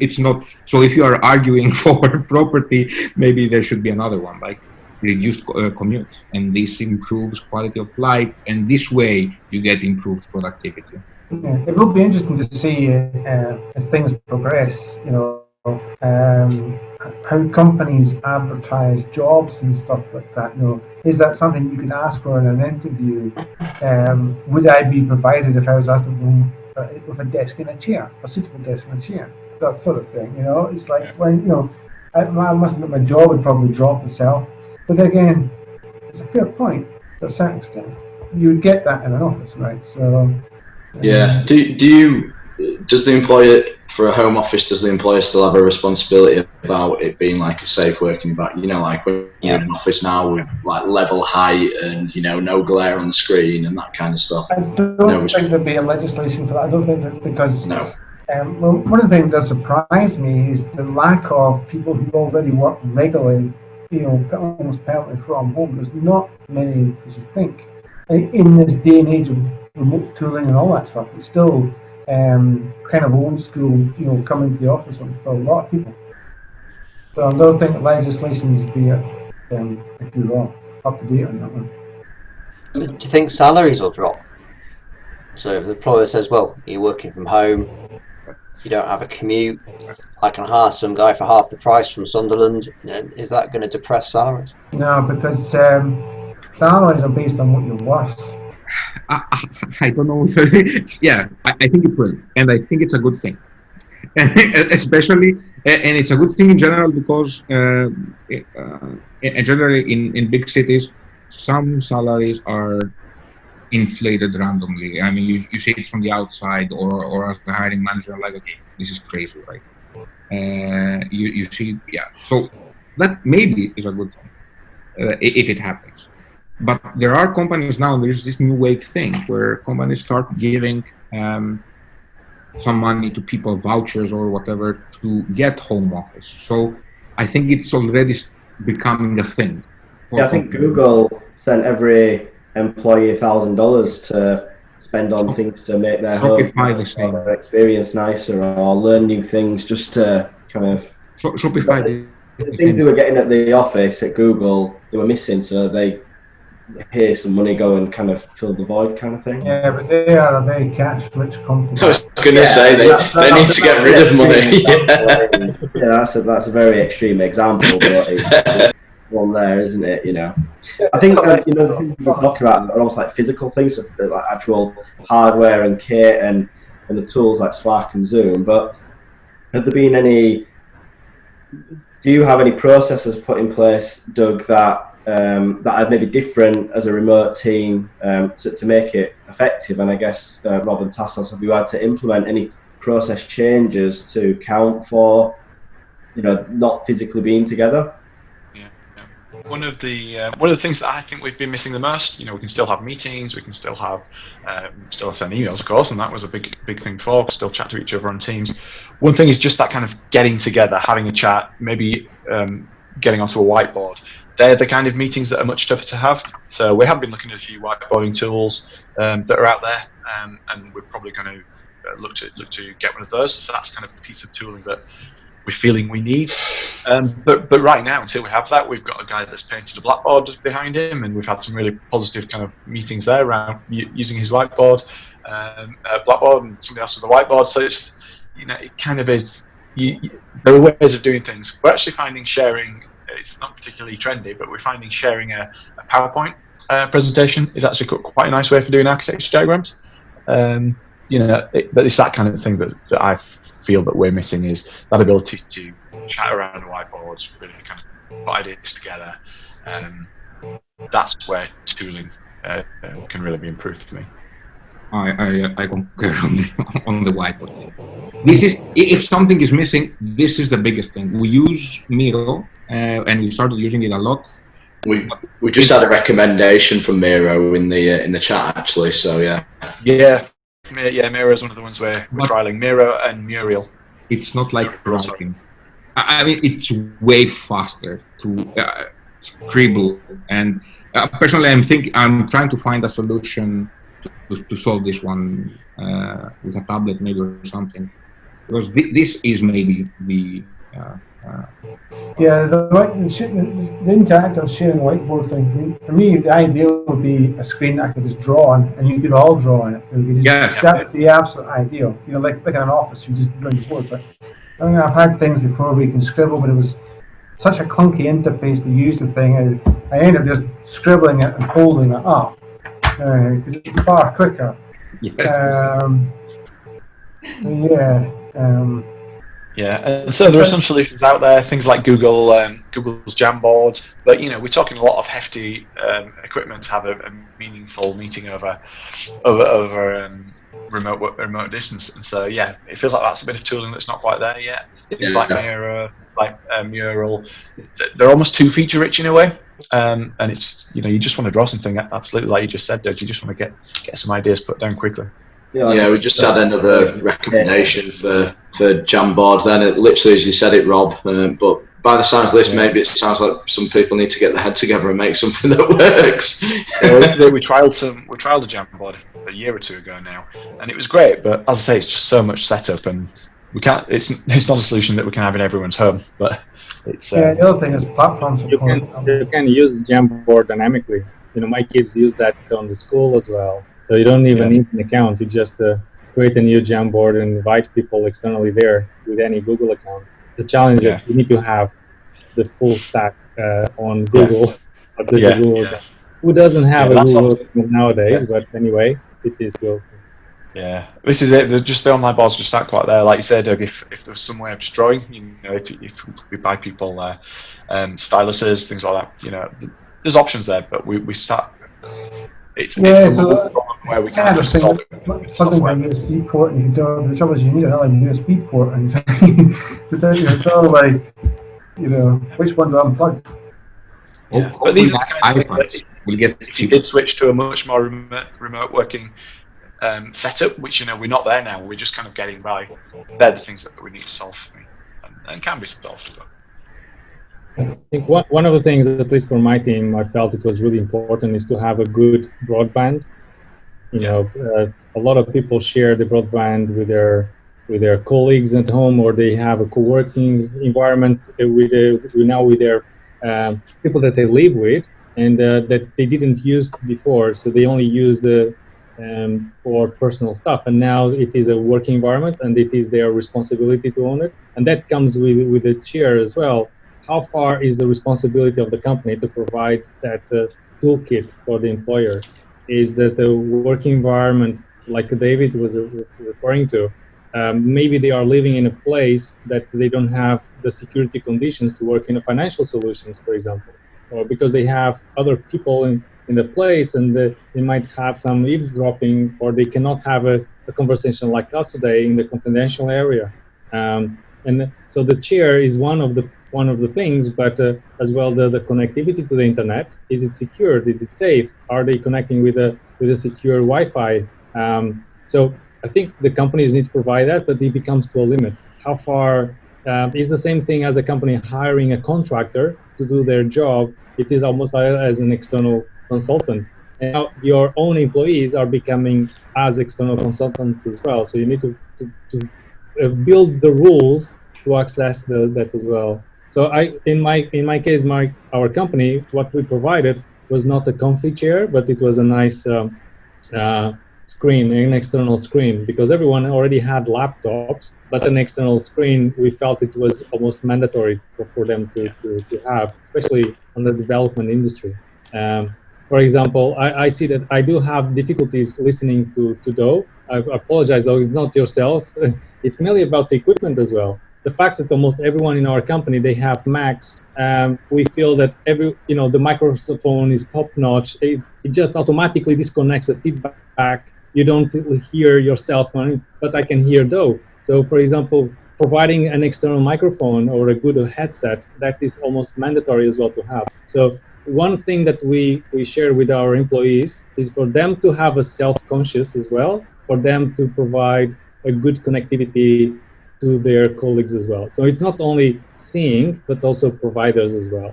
It's not. So if you are arguing for property, maybe there should be another one, like reduced commute, and this improves quality of life, and this way you get improved productivity. Yeah, it will be interesting to see as things progress, you know, how companies advertise jobs and stuff like that. You know, is that something you could ask for in an interview? Would I be provided if I was asked to room with a desk and a chair, a suitable desk and a chair, that sort of thing? You know, it's like when, you know, I must admit my jaw would probably drop itself. But again, it's a fair point to a certain extent. You would get that in an office, right? So. Yeah. Does the employer, for a home office, does the employer still have a responsibility about it being like a safe working environment? You know, like we're in an office now with like level height and, you know, no glare on the screen and that kind of stuff. I don't think there'd be a legislation for that. I don't think that, because well, one of the things that surprised me is the lack of people who already work regularly, you know, almost permanently from home. There's not many as you think. In this day and age of remote tooling and all that stuff, it's still kind of old school, you know, coming to the office for a lot of people. So I don't think legislation would be up to date on that one. Do you think salaries will drop? So if the employer says, well, you're working from home, you don't have a commute, I can hire some guy for half the price from Sunderland, you know, is that going to depress salaries? No, because salaries are based on what you're worth. I don't know. Yeah, I think it will, and I think it's a good thing, especially, and it's a good thing in general because, generally in big cities, some salaries are inflated randomly. I mean, you see it from the outside, or as the hiring manager, like, okay, this is crazy, right? You see, yeah. So that maybe is a good thing if it happens. But there are companies now, there's this new wave thing where companies start giving some money to people, vouchers or whatever, to get home office. So I think it's already becoming a thing. Yeah, I think Google sent every employee $1,000 to spend on things to make their home nicer, or their experience nicer, or learn new things, just to kind of... Shopify. The things they were getting at the office at Google, they were missing, so they here's some money, go and kind of fill the void kind of thing. Yeah, but they are a very cash-rich company. I was going to say they need to get rid of money. Yeah, that's a very extreme example, but it's one there, isn't it? You know, I think you know the things we're talking about are almost like physical things, so like actual hardware and kit and the tools like Slack and Zoom. But have there been any? Do you have any processes put in place, Doug, that are maybe different as a remote team to make it effective? And I guess Rob and Tassos, have you had to implement any process changes to account for, you know, not physically being together? One of the things that I think we've been missing the most, you know, we can still have meetings, we can still have still send emails, of course, and that was a big thing before. We still chat to each other on Teams. One thing is just that kind of getting together, having a chat, maybe getting onto a whiteboard. They're the kind of meetings that are much tougher to have. So we have been looking at a few whiteboarding tools that are out there, and we're probably going to look to get one of those. So that's kind of a piece of tooling that we're feeling we need. But right now, until we have that, we've got a guy that's painted a blackboard behind him, and we've had some really positive kind of meetings there around using his whiteboard, blackboard, and somebody else with a whiteboard. So it's, you know, it kind of is. There are ways of doing things. We're actually finding sharing. It's not particularly trendy, but we're finding sharing a PowerPoint presentation is actually quite a nice way for doing architecture diagrams. You know, but it's that kind of thing that I feel that we're missing, is that ability to chat around a whiteboard, really kind of put ideas together. That's where tooling can really be improved for me. I concur on the whiteboard. This is, if something is missing, this is the biggest thing. We use Miro, and we started using it a lot. We just had a recommendation from Miro in the chat, actually. So yeah. Miro is one of the ones we're trialing. Miro and Muriel. It's not like writing. I mean, it's way faster to scribble. And personally, I'm trying to find a solution to solve this one with a tablet, maybe, or something. Because this is maybe the the interactive sharing whiteboard thing. For me, the idea would be a screen that I could just draw on, and you could all draw on it. That's the absolute ideal. You know, like in an office, you just bring the board. But I mean, I've had things before where you can scribble, but it was such a clunky interface to use the thing. I ended up just scribbling it and holding it up. It's far quicker. And so there are some solutions out there, things like Google's Jamboard, but you know, we're talking a lot of hefty equipment to have a meaningful meeting over remote distance, and so yeah, it feels like that's a bit of tooling that's not quite there yet. Things like Miro, like Mural, they're almost too feature rich in a way, and it's, you know, you just want to draw something, absolutely like you just said, Dave. You just want to get some ideas put down quickly. Yeah, we just had another recommendation for Jamboard. Then it literally, as you said it, Rob. But by the sounds of this, maybe it sounds like some people need to get their head together and make something that works. We trialed a Jamboard a year or two ago now, and it was great. But as I say, it's just so much setup, and we can't. It's not a solution that we can have in everyone's home. But it's the other thing is platform support. You can use Jamboard dynamically. You know, my kids use that on the school as well. So you don't even need an account. You just create a new Jamboard and invite people externally there with any Google account. The challenge is that you need to have the full stack on Google. But there's a Google account. Who doesn't have a Google account nowadays? But anyway, it is still. Yeah, this is it. Just the online boards just aren't quite there. Like you said, Doug, if there's some way of just drawing, you know, if we buy people styluses, things like that, you know, there's options there. But we start. It's where we can just solve it. Something like USB port, and the trouble is you need another USB port, and it's all like, you know, which one to unplug? Yeah. But these are the kind of things that if you did switch to a much more remote working setup, which, you know, we're not there now. We're just kind of getting by. They're the things that we need to solve, and can be solved. I think one of the things, at least for my team, I felt it was really important is to have a good broadband. You know, a lot of people share the broadband with their colleagues at home, or they have a co-working environment with their people that they live with. and that they didn't use before. So they only used for personal stuff, and now it is a working environment, and it is their responsibility to own it. And that comes with the chair as well. How far is the responsibility of the company to provide that toolkit for the employer? Is that the working environment, like David was referring to, maybe they are living in a place that they don't have the security conditions to work in a financial solutions, for example, or because they have other people in the place, and they might have some eavesdropping, or they cannot have a conversation like us today in the confidential area. And so the chair is one of the things, but as well the connectivity to the internet. Is it secured? Is it safe? Are they connecting with a secure Wi-Fi? So I think the companies need to provide that, but it becomes to a limit. How far is the same thing as a company hiring a contractor to do their job. It is almost as an external consultant. And now your own employees are becoming as external consultants as well. So you need to build the rules to access that as well. So in my case, our company, what we provided was not a comfy chair, but it was a nice screen, an external screen, because everyone already had laptops, but an external screen, we felt it was almost mandatory for them to have, especially on the development industry. For example, I see that I do have difficulties listening to Doe. I apologize, though, it's not yourself. It's mainly about the equipment as well. The fact that almost everyone in our company, they have Macs. We feel that the microphone is top notch. It just automatically disconnects the feedback. You don't hear yourself, but I can hear Doe. So, for example, providing an external microphone or a good headset, that is almost mandatory as well to have. So one thing that we share with our employees is for them to have a self-conscious as well, for them to provide a good connectivity to their colleagues as well. So it's not only seeing, but also providers as well.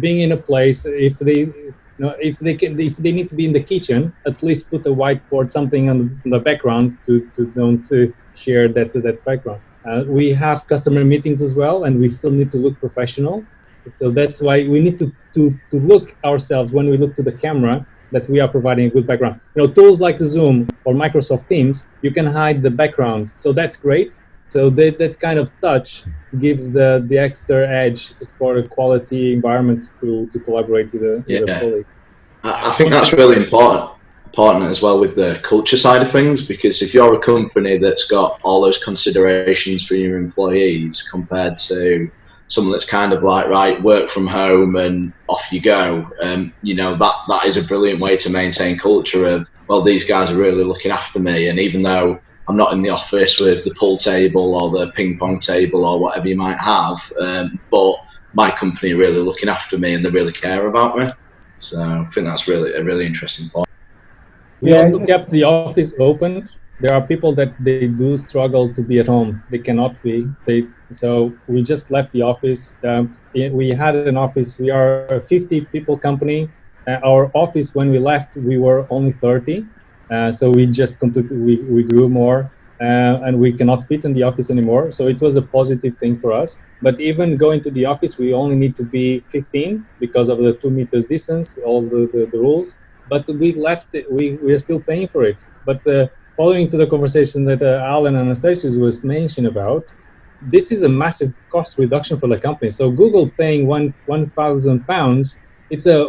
Being in a place, if they need to be in the kitchen, at least put a whiteboard, something on the background to don't share that background. We have customer meetings as well, and we still need to look professional. So that's why we need to look ourselves when we look to the camera that we are providing a good background. Tools like Zoom or Microsoft Teams, you can hide the background, so that's great. So that kind of touch gives the extra edge for a quality environment to collaborate with a colleague. I think that's really important as well with the culture side of things, because if you're a company that's got all those considerations for your employees compared to someone that's kind of like, right, work from home and off you go, that is a brilliant way to maintain culture of, well, these guys are really looking after me, and even though I'm not in the office with the pool table or the ping pong table or whatever you might have, but my company are really looking after me and they really care about me. So I think that's a really interesting point. We also kept the office open. There are people that they do struggle to be at home. They cannot be. So we just left the office. We had an office. We are a 50 people company. Our office, when we left, we were only 30. So we just we grew more, and we cannot fit in the office anymore. So it was a positive thing for us. But even going to the office, we only need to be 15 because of the 2 meters distance, all the rules. But we left it. We are still paying for it. But following to the conversation that Alan and Anastasius was mentioning about, this is a massive cost reduction for the company. So Google paying £1,000, it's a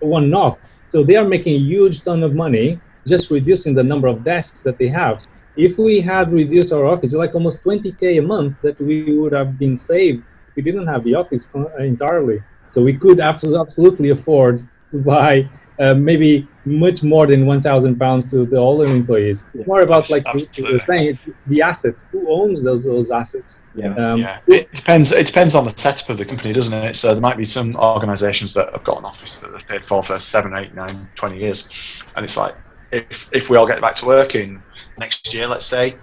one-off. So they are making a huge ton of money just reducing the number of desks that they have. If we had reduced our office, like almost 20K a month that we would have been saved if we didn't have the office entirely. So we could absolutely afford to buy maybe much more than £1,000 to the older employees. It's more about, like you were saying, the asset. Who owns those assets? It depends on the setup of the company, doesn't it? So there might be some organisations that have got an office that they've paid for 7, 8, 9, 20 years, and it's like if we all get back to work in next year, let's say,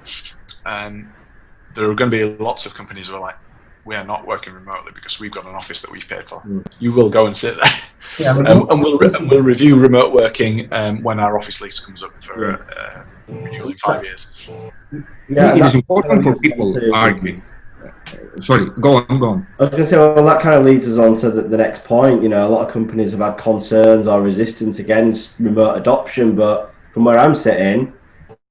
there are going to be lots of companies who are like, we are not working remotely because we've got an office that we've paid for. You will go and sit there, and we'll review remote working when our office lease comes up for renewal in 5 years. It is important for people arguing. Sorry, go on. I was going to say, well, that kind of leads us on to the next point. You know, a lot of companies have had concerns or resistance against remote adoption, but from where I'm sitting,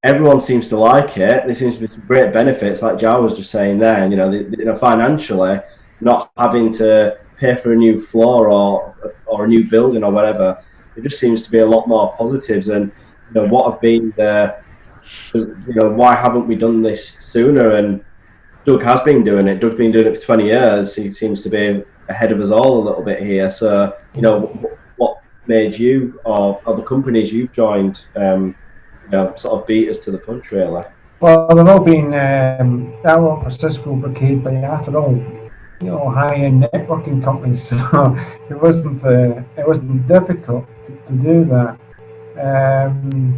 everyone seems to like it. There seems to be some great benefits, like Jar was just saying there. And, you know, financially, not having to pay for a new floor or a new building or whatever. There just seems to be a lot more positives. And you know, what have been why haven't we done this sooner? And Doug has been doing it. Doug's been doing it for 20 years. He seems to be ahead of us all a little bit here. So, you know, what made you or the companies you've joined, sort of beat us to the punch, really? Well, they've all been, I work for Cisco, Brocade, but after all, high-end networking companies, so it wasn't difficult to do that.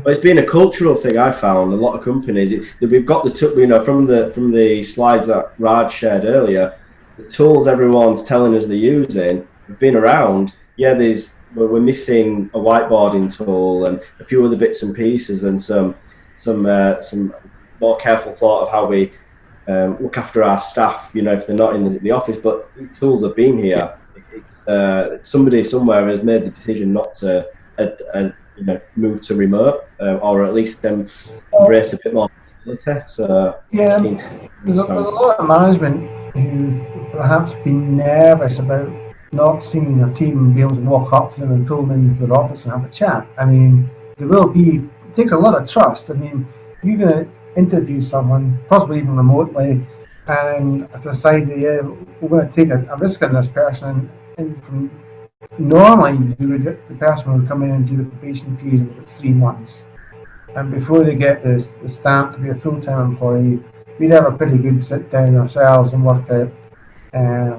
But it's been a cultural thing. I found a lot of companies. We've got from the slides that Raj shared earlier, the tools everyone's telling us they're using have been around. Yeah, we're missing a whiteboarding tool and a few other bits and pieces, and some more careful thought of how we look after our staff. You know, if they're not in the office, but the tools have been here. Somebody somewhere has made the decision not to. Move to remote, or at least embrace a bit more flexibility. So yeah, there's a lot of management who perhaps been nervous about not seeing their team and be able to walk up to them and pull them into their office and have a chat. I mean, it takes a lot of trust. I mean, you're going to interview someone, possibly even remotely, and decide that we're going to take a risk on this person, and from normally, the person would come in and do the probation period of 3 months. And before they get the stamp to be a full-time employee, we'd have a pretty good sit down ourselves and work out, are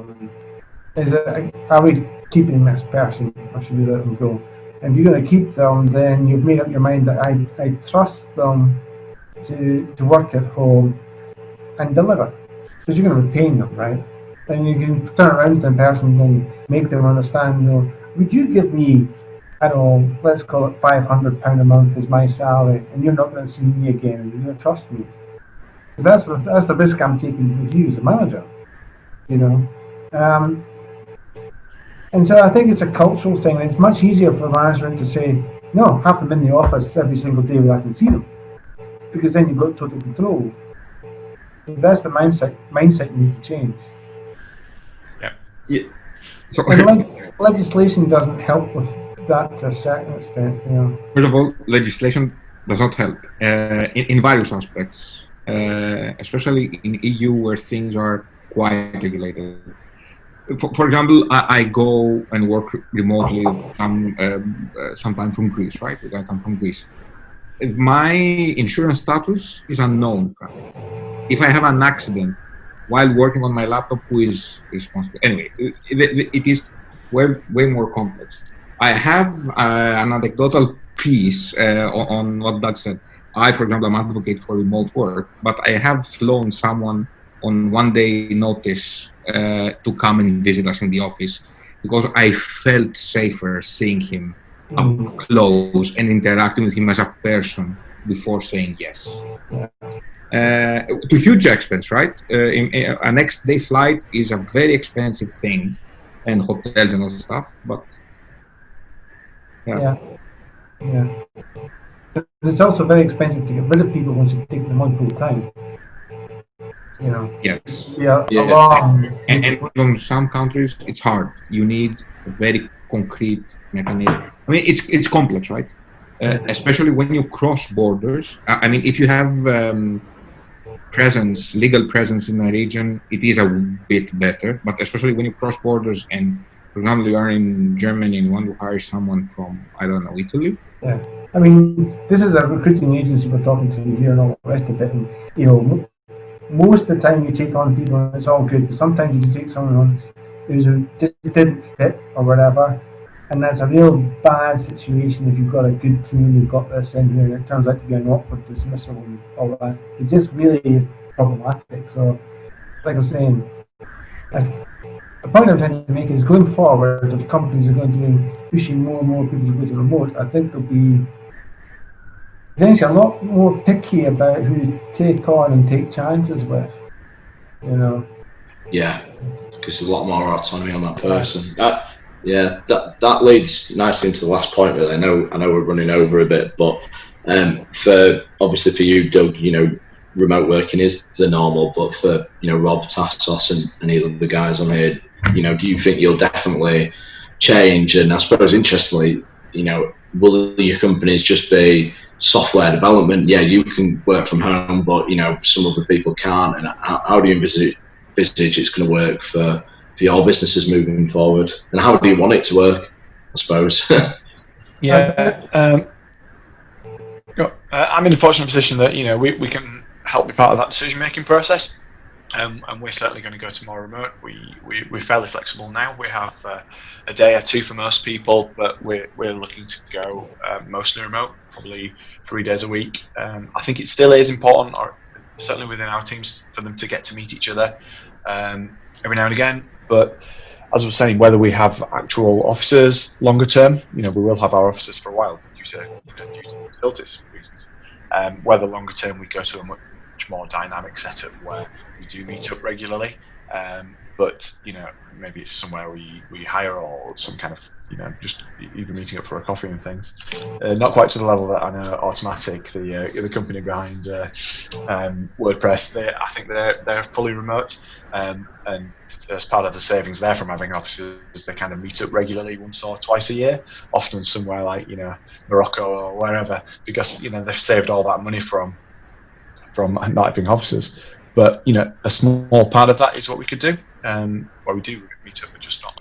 we keeping this person or should we let them go? And if you're going to keep them, then you've made up your mind that I trust them to work at home and deliver. Because you're going to be paying them, right? And you can turn around to the person and make them understand, would you give me, I don't know, let's call it £500 a month as my salary, and you're not going to see me again, and you're going to trust me. Because that's the risk I'm taking with you as a manager, And so I think it's a cultural thing, and it's much easier for management to say, no, have them in the office every single day where I can see them. Because then you've got total control. And that's the mindset you need to change. Yeah. So, legislation doesn't help with that to a certain extent. First of all, legislation does not help in various aspects, especially in EU where things are quite regulated. For example, I go and work remotely sometimes from Greece, right? I come from Greece. My insurance status is unknown. If I have an accident while working on my laptop, who is responsible? Anyway, it is way more complex. I have an anecdotal piece on what Doug said. I, for example, am an advocate for remote work, but I have flown someone on 1 day notice to come and visit us in the office because I felt safer seeing him up close and interacting with him as a person before saying yes. To huge expense, right? A next day flight is a very expensive thing, and hotels and all stuff. But yeah. It's also very expensive to get rid of people once you take them on full time. Yes. Yeah. And in some countries, it's hard. You need a very concrete mechanism. I mean, it's complex, right? Especially when you cross borders. I mean, if you have legal presence in a region, it is a bit better. But especially when you cross borders, and for example, you are in Germany and you want to hire someone from, I don't know, Italy. Yeah. I mean, this is a recruiting agency we're talking to here and all the rest of it. And, most of the time you take on people and it's all good, but sometimes you take someone on who just didn't fit or whatever, and that's a real bad situation if you've got a good team, you've got this in here, and it turns out to be an awkward dismissal and all that. It just really is problematic. So, like I was saying, the point I'm trying to make is going forward, if companies are going to be pushing more and more people to go to remote, I think they'll be potentially a lot more picky about who they take on and take chances with. Yeah, because there's a lot more autonomy on that person. That leads nicely into the last point. Really, I know we're running over a bit, but obviously for you, Doug, remote working is the normal. But for Rob, Tassos, and any of the guys on here, do you think you'll definitely change? And I suppose interestingly, will your companies just be software development? Yeah, you can work from home, but some other people can't. And how do you envisage it's going to work for your businesses moving forward, and how do you want it to work, I suppose? I'm in the fortunate position that we can help be part of that decision-making process, and we're certainly going to go to more remote. We're fairly flexible now. We have a day or two for most people, but we're looking to go mostly remote, probably 3 days a week. I think it still is important, or certainly within our teams, for them to get to meet each other every now and again. But as I was saying, whether we have actual offices longer term, we will have our offices for a while due to facilities reasons. Whether longer term we go to a much more dynamic setup where we do meet up regularly, but maybe it's somewhere we hire, or some kind of just even meeting up for a coffee and things. Not quite to the level that I know Automatic, the company behind WordPress. I think they're fully remote, and as part of the savings there from having offices, they kind of meet up regularly once or twice a year, often somewhere like Morocco or wherever, because they've saved all that money from not having offices. But a small part of that is what we could do, where we do meet up, but just not.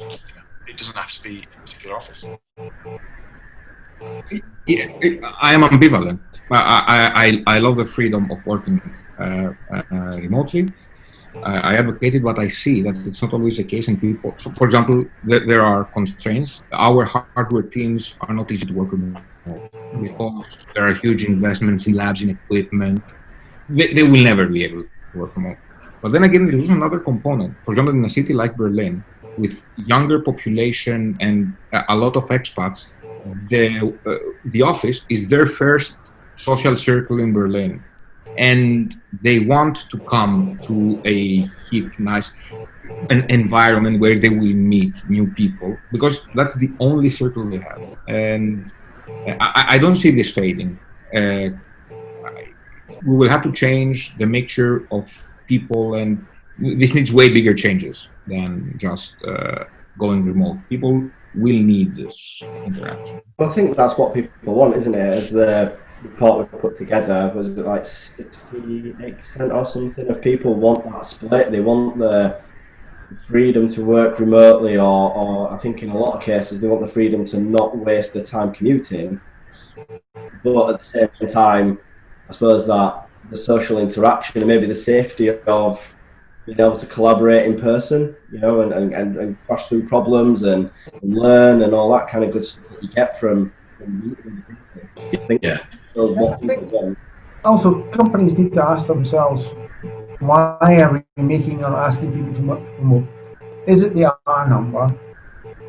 It doesn't have to be a particular office. I am ambivalent. I love the freedom of working remotely. I advocated what I see, that it's not always the case, and people. So, for example, there are constraints. Our hardware teams are not easy to work remote because there are huge investments in labs, in equipment. They will never be able to work remote. But then again, there is another component. For example, in a city like Berlin, with younger population and a lot of expats, the office is their first social circle in Berlin, and they want to come to a hip, nice environment where they will meet new people, because that's the only circle they have. And I don't see this fading. We will have to change the mixture of people, and this needs way bigger changes than just going remote. People will need this interaction. Well, I think that's what people want, isn't it? As the report we put together, was it like 68% or something of people want that split? They want the freedom to work remotely, or I think in a lot of cases they want the freedom to not waste their time commuting, but at the same time, I suppose that the social interaction and maybe the safety of being able to collaborate in person, and crash through problems and learn and all that kind of good stuff that you get from meeting people. What people want. Also, companies need to ask themselves, why are we making or asking people to work remote? Is it the R number?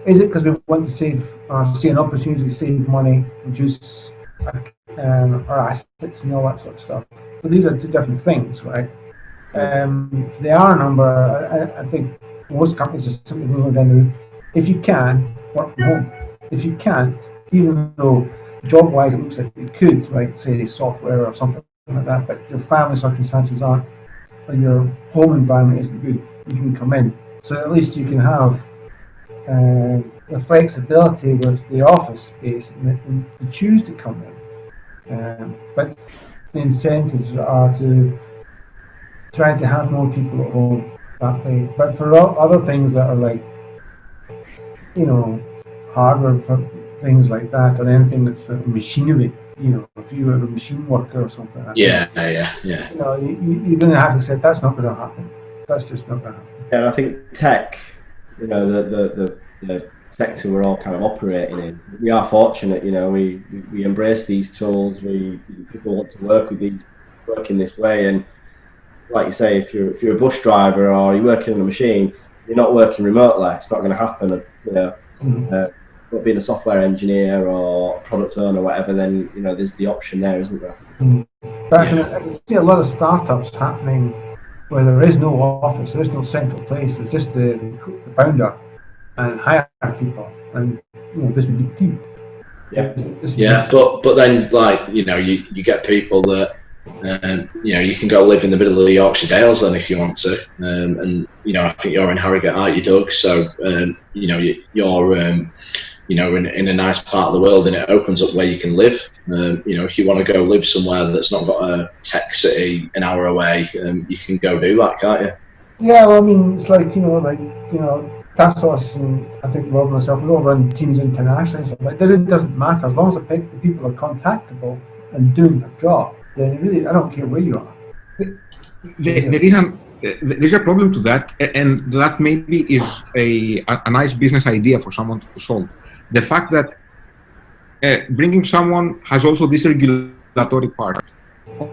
Is it because we want to save or see an opportunity to save money, reduce our assets and all that sort of stuff? So these are two different things, right? The R number, I think most companies are simply going down to, if you can, work from home. If you can't, even though job-wise it looks like you could, like say software or something like that, but your family circumstances aren't, or your home environment isn't good, you can come in. So at least you can have the flexibility with the office space and to choose to come in. But the incentives are to try to have more people at home that way. But for other things that are like, hardware for things like that, or anything that's machinery, if you were a machine worker or something like that. You're going to have to say that's not going to happen. That's just not going to happen. Yeah, and I think tech, the sector we're all kind of operating in, we are fortunate. We embrace these tools. People want to work in this way, and like you say, if you're a bus driver or you're working on a machine, you're not working remotely. It's not going to happen. But being a software engineer or product owner or whatever, then there's the option there, isn't there? But I can see a lot of startups happening where there is no office, there is no central place. It's just the founder and hire people, and this would be the team. Yeah, but then you get people that you can go live in the middle of the Yorkshire Dales then if you want to, and I think you're in Harrogate, aren't you, Doug? So you're in a nice part of the world, and it opens up where you can live. If you want to go live somewhere that's not got a tech city an hour away, you can go do that, can't you? Yeah, well, I mean, it's like Tassos and I think Rob and myself, we all run teams internationally. So it doesn't matter as long as the people are contactable and doing their job. Then really, I don't care where you are. There's a problem to that, and that maybe is a nice business idea for someone to solve. The fact that bringing someone has also this regulatory part,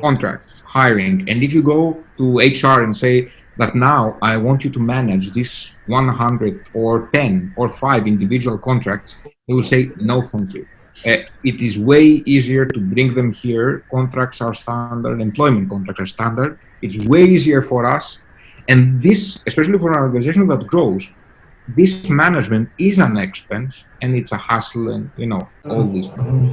contracts, hiring, and if you go to HR and say that now I want you to manage this 100 or 10 or 5 individual contracts, they will say no, thank you. It is way easier to bring them here. Contracts are standard, employment contracts are standard. It's way easier for us. And this, especially for an organization that grows, this management is an expense and it's a hassle and, all these things.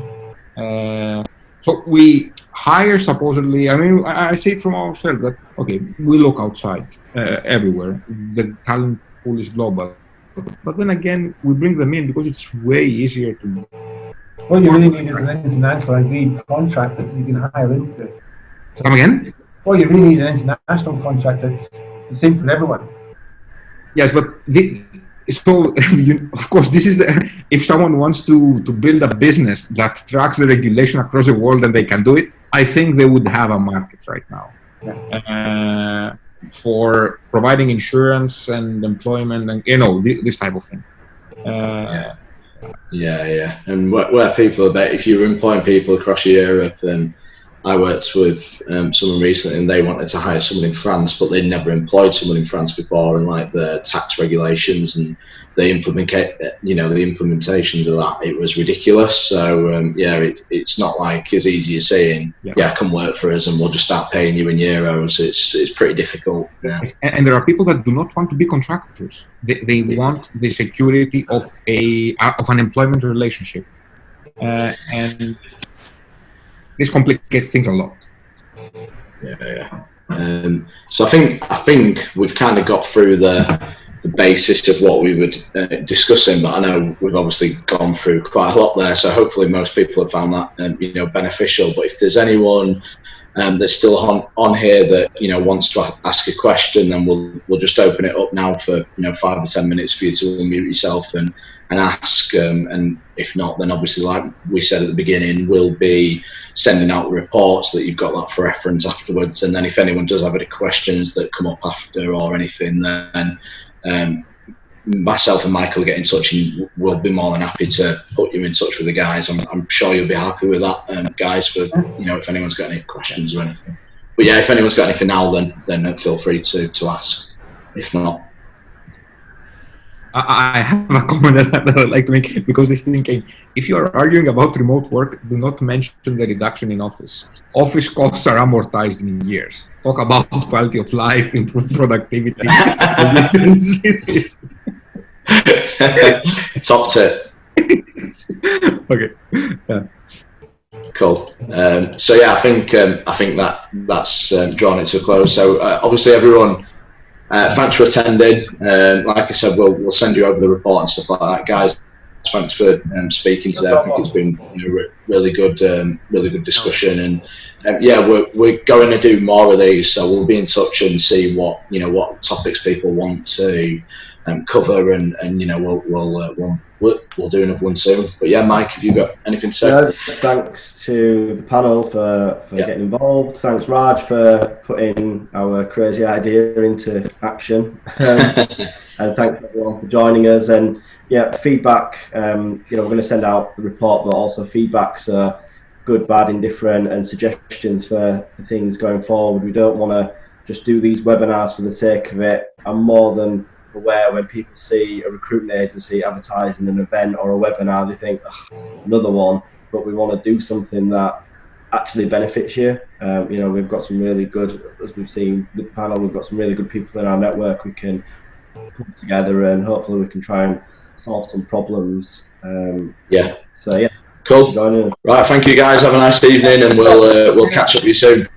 So we hire supposedly, I mean, I say it from ourselves that, okay, we look outside everywhere. The talent pool is global. But then again, we bring them in because it's way easier to. What you really need is an international agreed contract that you can hire into. Come again? What you really need is an international contract that's the same for everyone. Yes, but of course, this is if someone wants to build a business that tracks the regulation across the world and they can do it, I think they would have a market right now for providing insurance and employment and this type of thing. Yeah, and where people if you're employing people across Europe, and I worked with someone recently, and they wanted to hire someone in France, but they'd never employed someone in France before, and like the tax regulations and the implementations of that, it was ridiculous. So it's not like as easy as saying, come work for us and we'll just start paying you in euros. It's pretty difficult. Yeah. And there are people that do not want to be contractors. They want the security of an employment relationship, and this complicates things a lot. So I think we've kind of got through the basis of what we were discussing, but I know we've obviously gone through quite a lot there. So hopefully most people have found that beneficial. But if there's anyone that's still on here that wants to ask a question, then we'll just open it up now for 5 or 10 minutes for you to unmute yourself and ask. And if not, then obviously, like we said at the beginning, we'll be sending out reports that you've got that for reference afterwards. And then if anyone does have any questions that come up after or anything, then myself and Michael will get in touch, and we'll be more than happy to put you in touch with the guys. I'm sure you'll be happy with that, guys, for if anyone's got any questions or anything. But yeah, if anyone's got anything now, then feel free to ask. If not, I have a comment that I'd like to make, because it's thinking, if you are arguing about remote work, do not mention the reduction in office. Office costs are amortized in years. Talk about quality of life, improve productivity. Top tip. Okay. Yeah. Cool. So yeah, I think that's drawn it to a close. So obviously, everyone, thanks for attending. Like I said, we'll send you over the report and stuff like that, guys. Thanks for speaking today. I think it's been really good discussion, and we're going to do more of these. So we'll be in touch and see what topics people want to cover, and we'll do another one soon. But yeah, Mike, have you got anything to say? Thanks to the panel for getting involved. Thanks, Raj, for putting our crazy idea into action. And thanks everyone for joining us. And feedback. We're going to send out the report, but also feedbacks are good, bad, indifferent, and suggestions for things going forward. We don't want to just do these webinars for the sake of it. I'm more than aware when people see a recruitment agency advertising an event or a webinar, they think, another one. But we want to do something that actually benefits you. You know, we've got some really good, as we've seen with the panel, we've got some really good people in our network we can put together, and hopefully we can try and solve some problems. Yeah. So yeah. Cool. Right. Thank you guys. Have a nice evening, and we'll catch up with you soon.